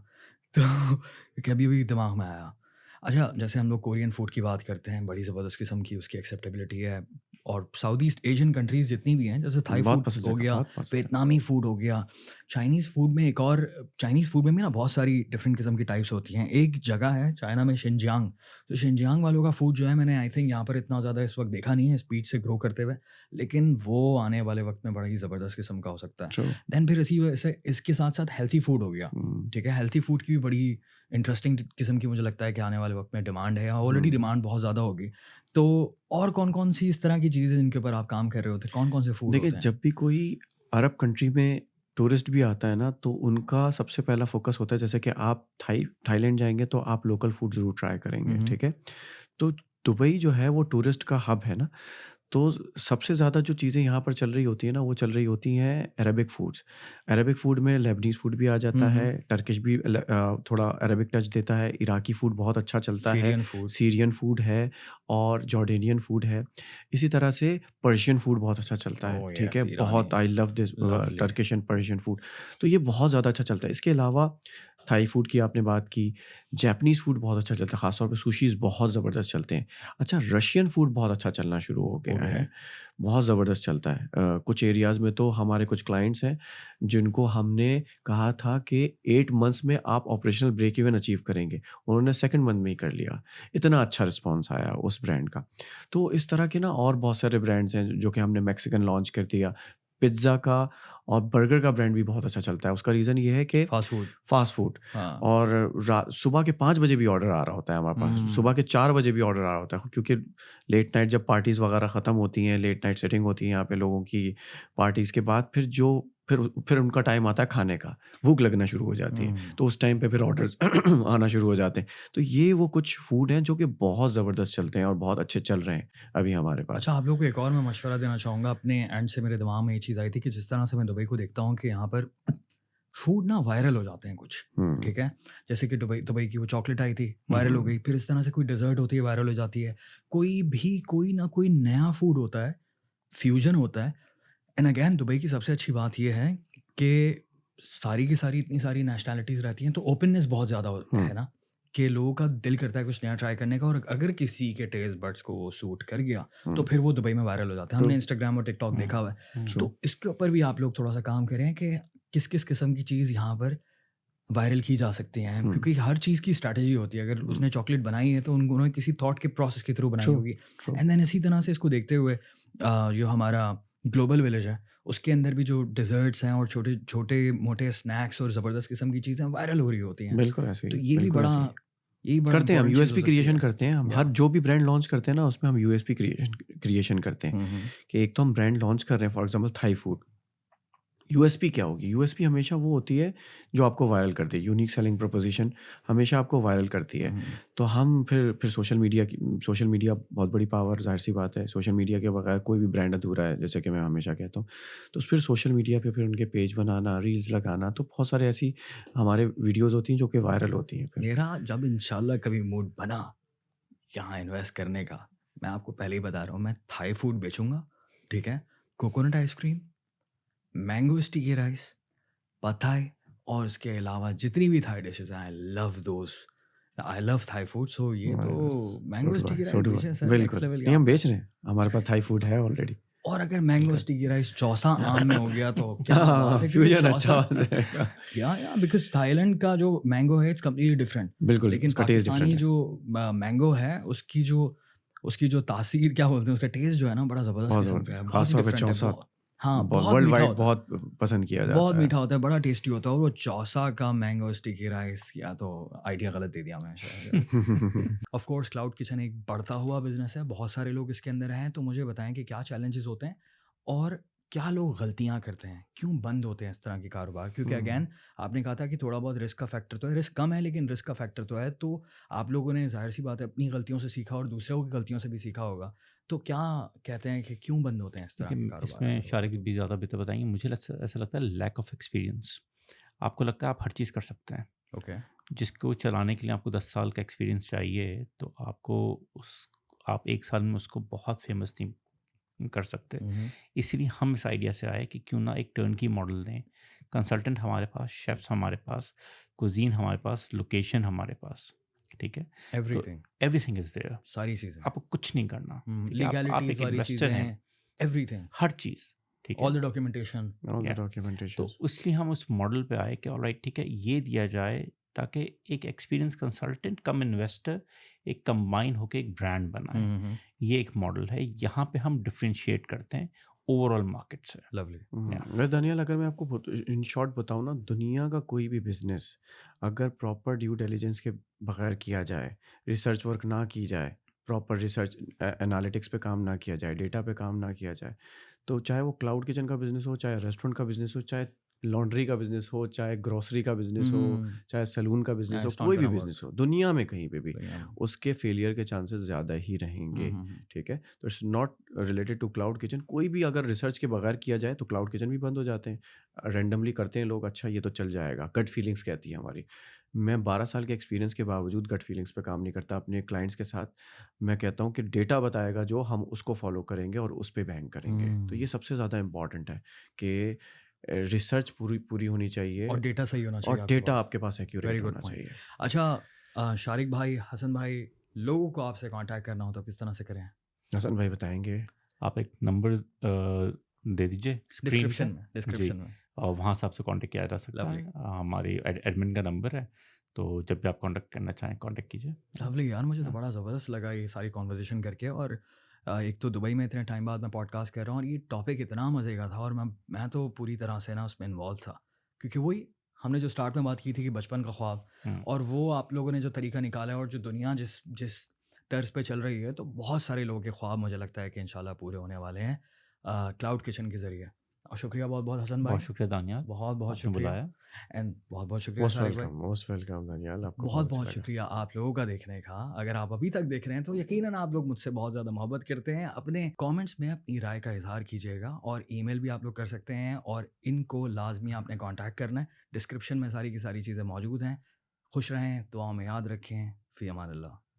तो कि अभी दिमाग में आया। अच्छा, जैसे हम लोग कोरियन फूड की बात करते हैं, बड़ी ज़बरदस्त किस्म की उसकी एक्सेप्टेबिलिटी है। और साउथ ईस्ट एशियन कंट्रीज़ जितनी भी हैं, जैसे थाई बहुत फूड पसंद हो है, गया, बहुत पसंद है। वियतनामी फूड हो गया, चाइनीज़ फूड में एक और चाइनीज़ फूड में भी ना बहुत सारी डिफरेंट किस्म की टाइप्स होती हैं। एक जगह है चाइना में, शिनजियांग। तो शिनजियांग वालों का फूड जो है, मैंने आई थिंक यहाँ पर इतना ज़्यादा इस वक्त देखा नहीं है स्पीड से ग्रो करते हुए, लेकिन वो आने वाले वक्त में बड़ा ही ज़बरदस्त किस्म का हो सकता है। ट्रू। देन फिर इसी वजह से इसके साथ साथ हेल्थी फूड हो गया। हुँ, ठीक है, हेल्थी फूड की भी बड़ी इंटरेस्टिंग किस्म की मुझे लगता है कि आने वाले वक्त में डिमांड है, ऑलरेडी हुँ। डिमांड बहुत ज़्यादा होगी। तो और कौन-कौन सी इस तरह की चीज़ें जिनके ऊपर आप काम कर रहे होते हैं? कौन-कौन से फूड देखिए, होते हैं? जब भी कोई अरब कंट्री में टूरिस्ट भी आता है ना, तो उनका सबसे पहला फ़ोकस होता है, जैसे कि आप थाईलैंड जाएँगे तो आप लोकल फूड ज़रूर ट्राई करेंगे, हुँ, ठीक है? तो दुबई जो है वो टूरिस्ट का हब है ना, तो सबसे ज़्यादा जो चीज़ें यहाँ पर चल रही होती हैं ना, वो चल रही होती हैं अरेबिक फूड्स। अरेबिक फूड में लेबनीज़ फूड भी आ जाता हुँ। है, टर्किश भी थोड़ा अरेबिक टच देता है, इराकी फूड बहुत अच्छा चलता है, सीरियन फूड। सीरियन फूड है और जॉर्डेनियन फूड है। इसी तरह से पर्शियन फूड बहुत अच्छा चलता है, ओह ठीक है? यस, ईरानी, बहुत I love this lovely. Turkish and Persian food. तो ये बहुत ज़्यादा अच्छा चलता है। इसके अलावा थाई फूड की आपने बात की, जापानीज़ फूड बहुत अच्छा चलता है, ख़ास तौर पे सुशीज़ बहुत ज़बरदस्त चलते हैं। अच्छा, रशियन फूड बहुत अच्छा चलना शुरू हो गया ओके। है, बहुत ज़बरदस्त चलता है। कुछ एरियाज़ में तो हमारे कुछ क्लाइंट्स हैं, जिनको हमने कहा था कि 8 मंथ्स में आप ऑपरेशनल ब्रेक इवन अचीव करेंगे, उन्होंने सेकंड मंथ में ही कर लिया। इतना अच्छा रिस्पॉन्स आया उस ब्रांड का। तो इस तरह के ना और बहुत सारे ब्रांड्स हैं जो कि हमने मैक्सिकन लॉन्च कर दिया। पिज़्ज़ा का और बर्गर का ब्रांड भी बहुत अच्छा चलता है। उसका रीज़न ये है कि फास्ट फूड। फ़ास्ट फूड हाँ। और सुबह के 5 बजे भी ऑर्डर आ रहा होता है हमारे पास। सुबह के 4 बजे भी ऑर्डर आ रहा होता है, क्योंकि लेट नाइट जब पार्टीज़ वगैरह ख़त्म होती हैं, लेट नाइट सेटिंग होती है यहाँ पे लोगों की, पार्टीज़ के बाद फिर उनका टाइम आता है खाने का, भूख लगना शुरू हो जाती है। हुँ। तो उस टाइम पे फिर ऑर्डर्स आना शुरू हो जाते हैं। तो ये वो कुछ फूड हैं जो कि बहुत ज़बरदस्त चलते हैं और बहुत अच्छे चल रहे हैं अभी हमारे पास। अच्छा, आप लोगों को एक और मैं मशवरा देना चाहूँगा। अपने एंड से मेरे दिमाग में ये चीज़ आई थी कि जिस तरह से मैं दुबई को देखता हूँ कि यहाँ पर फूड ना वायरल हो जाते हैं कुछ, हुँ, ठीक है? जैसे कि दुबई दुबई की वो चॉकलेट आई थी, हुँ, वायरल हो हुँ, गई। फिर इस तरह से कोई डेज़र्ट होती है, वायरल हो जाती है। कोई भी कोई ना कोई नया फूड होता है, फ्यूज़न होता है। एंड अगेन दुबई की सबसे अच्छी बात ये है कि सारी की सारी इतनी सारी नेशनैलिटीज़ रहती हैं, तो ओपननेस बहुत ज़्यादा हुँ, है ना, कि लोगों का दिल करता है कुछ नया ट्राई करने का, और अगर किसी के टेस्ट बड्स को वो सूट कर गया, तो हुँ, फिर वो दुबई में वायरल हो जाता है। ट्रू, हमने इंस्टाग्राम और टिकटॉक हुँ, देखा हुआ है। हुँ। ट्रू, तो इसके ऊपर भी आप लोग थोड़ा-सा काम करें कि किस-किस किस्म की चीज़ यहाँ पर वायरल की जा सकती हैं, हुँ, क्योंकि हर चीज़ की स्ट्रैटेजी होती है। अगर हुँ, उसने चॉकलेट बनाई है तो उन्होंने किसी थॉट के प्रोसेस के थ्रू बनाई ट्रू, होगी। ट्रू, एंड देन इसी तरह से इसको देखते हुए जो हमारा ग्लोबल विलेज है, उसके अंदर भी जो डेजर्ट्स हैं और छोटे छोटे मोटे स्नैक्स और ज़बरदस्त किस्म की चीज़ें वायरल हो रही होती हैं। बिल्कुल ऐसे तो ही, ये भी बिल्कुल बड़ा ऐसे ही। यही बड़ा करते हैं हम, इंपॉर्टेंट चीज़ हो यूएसपी सकती क्रिएशन है। करते हैं हम, या हर जो भी ब्रांड लॉन्च करते हैं ना, उसमें हम यूएसपी क्रिएशन क्रिएशन करते हैं। हुँ, हुँ। कि एक तो हम ब्रांड लॉन्च कर रहे हैं, for example Thai food, USP क्या होगी? यूएसपी हमेशा वो होती है जो आपको वायरल करती है, यूनिक सेलिंग प्रोपोज़िशन हमेशा आपको वायरल करती है। हम्म, तो हम फिर सोशल मीडिया बहुत बड़ी पावर, ज़ाहिर-सी बात है। सोशल मीडिया के बगैर कोई भी ब्रांड अधूरा है, जैसे कि मैं हमेशा कहता हूँ। तो फिर सोशल मीडिया पे फिर उनके पेज बनाना, रील्स लगाना, तो बहुत सारे ऐसी हमारे वीडियोज़ होती हैं जो कि वायरल होती हैं फिर। मेरा जब इंशाल्लाह कभी मूड बना यहाँ इन्वेस्ट करने का, मैं आपको पहले ही बता रहा हूँ, मैं थाई फूड बेचूंगा, ठीक है, coconut ice cream, mango sticky rice, pad thai, और इसके अलावा जितनी भी थाई डिशेज़ हैं, I love Thai food, so ये तो so mango do I, sticky so rice do बेचें आई। सर, नेक्स्ट बिल्कुल। लेवल नहीं, यहाँ हम पे। बेच रहे हैं। हमारे पास थाई फूड है ऑलरेडी। और अगर मैंगो बिल्कुल। स्टिकी राइस चौसा आम में हो गया तो क्या बात हाँ, है, क्योंकि फ्यूज़न अच्छा चौसा हो जाएगा। या बिकॉज़ थाईलैंड का जो मैंगो है इट्स कंप्लीटली डिफरेंट, बिल्कुल, लेकिन उसका टेस्ट पाकिस्तानी डिफरेंट है। जो मैंगो है उसकी जो तासीर क्या बोलते हैं, उसका टेस्ट जो है ना बड़ा ज़बरदस्त बहुत किस्म का है, ज़बरदस्त, बहुत ख़ास ही तौर पे डिफरेंट है, चौसा हाँ, बहुत वर्ल्ड मीठा वाइड होता है। बहुत पसंद किया बहुत जाता है। मीठा होता है, बड़ा टेस्टी होता है, और वो चौसा का मैंगो स्टिकी राइस, या तो आइडिया गलत दे दिया मैंने शायद। ऑफ कोर्स क्लाउड किचन एक बढ़ता हुआ बिजनेस है, बहुत सारे लोग इसके अंदर हैं, तो मुझे बताएं कि क्या चैलेंजेस होते हैं और क्या लोग गलतियां करते हैं, क्यों बंद होते हैं इस तरह के कारोबार, क्योंकि हुँ। अगेन आपने कहा था कि थोड़ा बहुत रिस्क का फैक्टर तो है, रिस्क कम है लेकिन रिस्क का फैक्टर तो है, तो आप लोगों ने जाहिर सी बात है अपनी गलतियों से सीखा और दूसरों की गलतियों से भी सीखा होगा, तो क्या कहते हैं कि क्यों बंद होते हैं इस तरह के देखिए, कारोबार इसमें अगर हो शारिक तो? भी ज़्यादा बेहतर बताएँगे। मुझे ऐसा लगता है लैक ऑफ एक्सपीरियंस। आपको लगता है आप हर चीज़ कर सकते हैं। ओके। जिसको चलाने के लिए आपको 10 साल का एक्सपीरियंस चाहिए, तो उस आप 1 साल में उसको बहुत फ़ेमस नहीं कर सकते। हम्म। इसीलिए हम इस आइडिया से आए कि क्यों ना एक टर्नकी मॉडल दें। कंसल्टेंट हमारे पास, शेफ़्स हमारे पास, कुज़ीन हमारे पास, लोकेशन हमारे पास, ठीक है? तो एवरीथिंग, एवरीथिंग इज़ देयर। सारी चीज़ें, आपको कुछ नहीं करना, ठीक है? आप लीगैलिटीज़ एक वाली इन्वेस्टर हैं, चीज़ें, एवरीथिंग, हर चीज़, ठीक है? All the documentation. All the या तो डॉक्यूमेंटेशंस। इसलिए हम उस मॉडल पे आए कि ऑलराइट, ठीक है, ये दिया जाए ताकि एक एक्सपीरियंस कंसल्टेंट कम इन्वेस्टर एक कंबाइन होके एक ब्रांड बनाए। हुँ, ये एक मॉडल है, यहाँ पे हम डिफरेंशिएट करते हैं ओवरऑल मार्केट से। लवली। या वैसे दानियाल, अगर मैं आपको इन शॉर्ट बताऊँ ना, दुनिया का कोई भी बिज़नेस अगर प्रॉपर ड्यू डिलिजेंस के बगैर किया जाए, रिसर्च वर्क ना की जाए, प्रॉपर रिसर्च एनालिटिक्स पे काम ना किया जाए, डेटा पे काम ना किया जाए, तो चाहे वो क्लाउड किचन का बिज़नेस हो, चाहे रेस्टोरेंट का बिज़नेस हो, चाहे लॉन्ड्री का बिज़नेस हो, चाहे ग्रोसरी का बिज़नेस हो, हुँ, चाहे सैलून का बिज़नेस हो, इट्स नॉट कोई भी गोना बिज़नेस वर्क हो, दुनिया में कहीं पे भी, दुनिया में। उसके फेलियर के चांसेस ज़्यादा ही रहेंगे। हुँ। ठीक है? तो it's not related to cloud kitchen. कोई भी अगर रिसर्च के बगैर किया जाए तो क्लाउड किचन भी बंद हो जाते हैं। रैंडमली करते हैं लोग, अच्छा ये तो चल जाएगा, गट फीलिंग्स कहती है हमारी। मैं 12 साल के एक्सपीरियंस के बावजूद गट फीलिंग्स पे काम नहीं करता अपने क्लाइंट्स के साथ। मैं कहता हूँ कि डेटा बताएगा जो, हम उसको फॉलो करेंगे और उस पे बैंक करेंगे। तो ये हुँ, सबसे ज़्यादा इम्पोर्टेंट है कि रिसर्च पूरी पूरी होनी चाहिए और डेटा सही होना चाहिए और आपके डेटा पास। आपके पास वेरी एक्यूरेट गुड होना पॉइंट। चाहिए। अच्छा, शारिक भाई, हसन भाई, लोगों को आपसे कॉन्टैक्ट करना हो तो किस तरह से करें? हसन भाई बताएँगे। आप एक नंबर दे दीजिए स्क्रीन पे। जी, डिस्क्रिप्शन में। और वहाँ से आपसे कांटेक्ट किया जा सकता लवली, है। हमारी एडमिन का नंबर है, तो जब भी आप कांटेक्ट करना चाहें कांटेक्ट कीजिए। लवली यार, मुझे तो या बड़ा ज़बरदस्त लगा ये सारी कॉन्वर्सेशन करके, और एक तो दुबई में इतने टाइम बाद मैं पॉडकास्ट कर रहा हूँ और ये टॉपिक इतना मज़े का था, और मैं तो पूरी तरह से ना उसमें इन्वॉल्व था, क्योंकि वही हमने जो स्टार्ट में बात की थी कि बचपन का ख्वाब, हुँ। और वो आप लोगों ने जो तरीका निकाला है और जो दुनिया जिस जिस तर्ज पे चल रही है, तो बहुत सारे लोगों के ख्वाब मुझे लगता है कि इंशाल्लाह पूरे होने वाले हैं क्लाउड किचन के ज़रिए। और शुक्रिया बहुत बहुत हसन बहुत भाई, शुक्रिया दानियाल, बहुत बहुत आपने शुक्रिया, बुलाया। एंड बहुत बहुत शुक्रिया शारिक भाई। मोस्ट वेलकम दानियाल, आपको बहुत बहुत अच्छा बहुत लगा। शुक्रिया आप लोगों का देखने का। अगर आप अभी तक देख रहे हैं तो यकीनन आप लोग मुझसे बहुत ज़्यादा मोहब्बत करते हैं। अपने कमेंट्स में अपनी राय का इज़हार कीजिएगा, और ईमेल भी आप लोग कर सकते हैं, और इनको लाज़मी आपने कॉन्टैक्ट करना है। डिस्क्रिप्शन में सारी की सारी चीज़ें मौजूद हैं। खुश रहें, दुआओं में याद रखें। फ़ी अमान अल्लाह।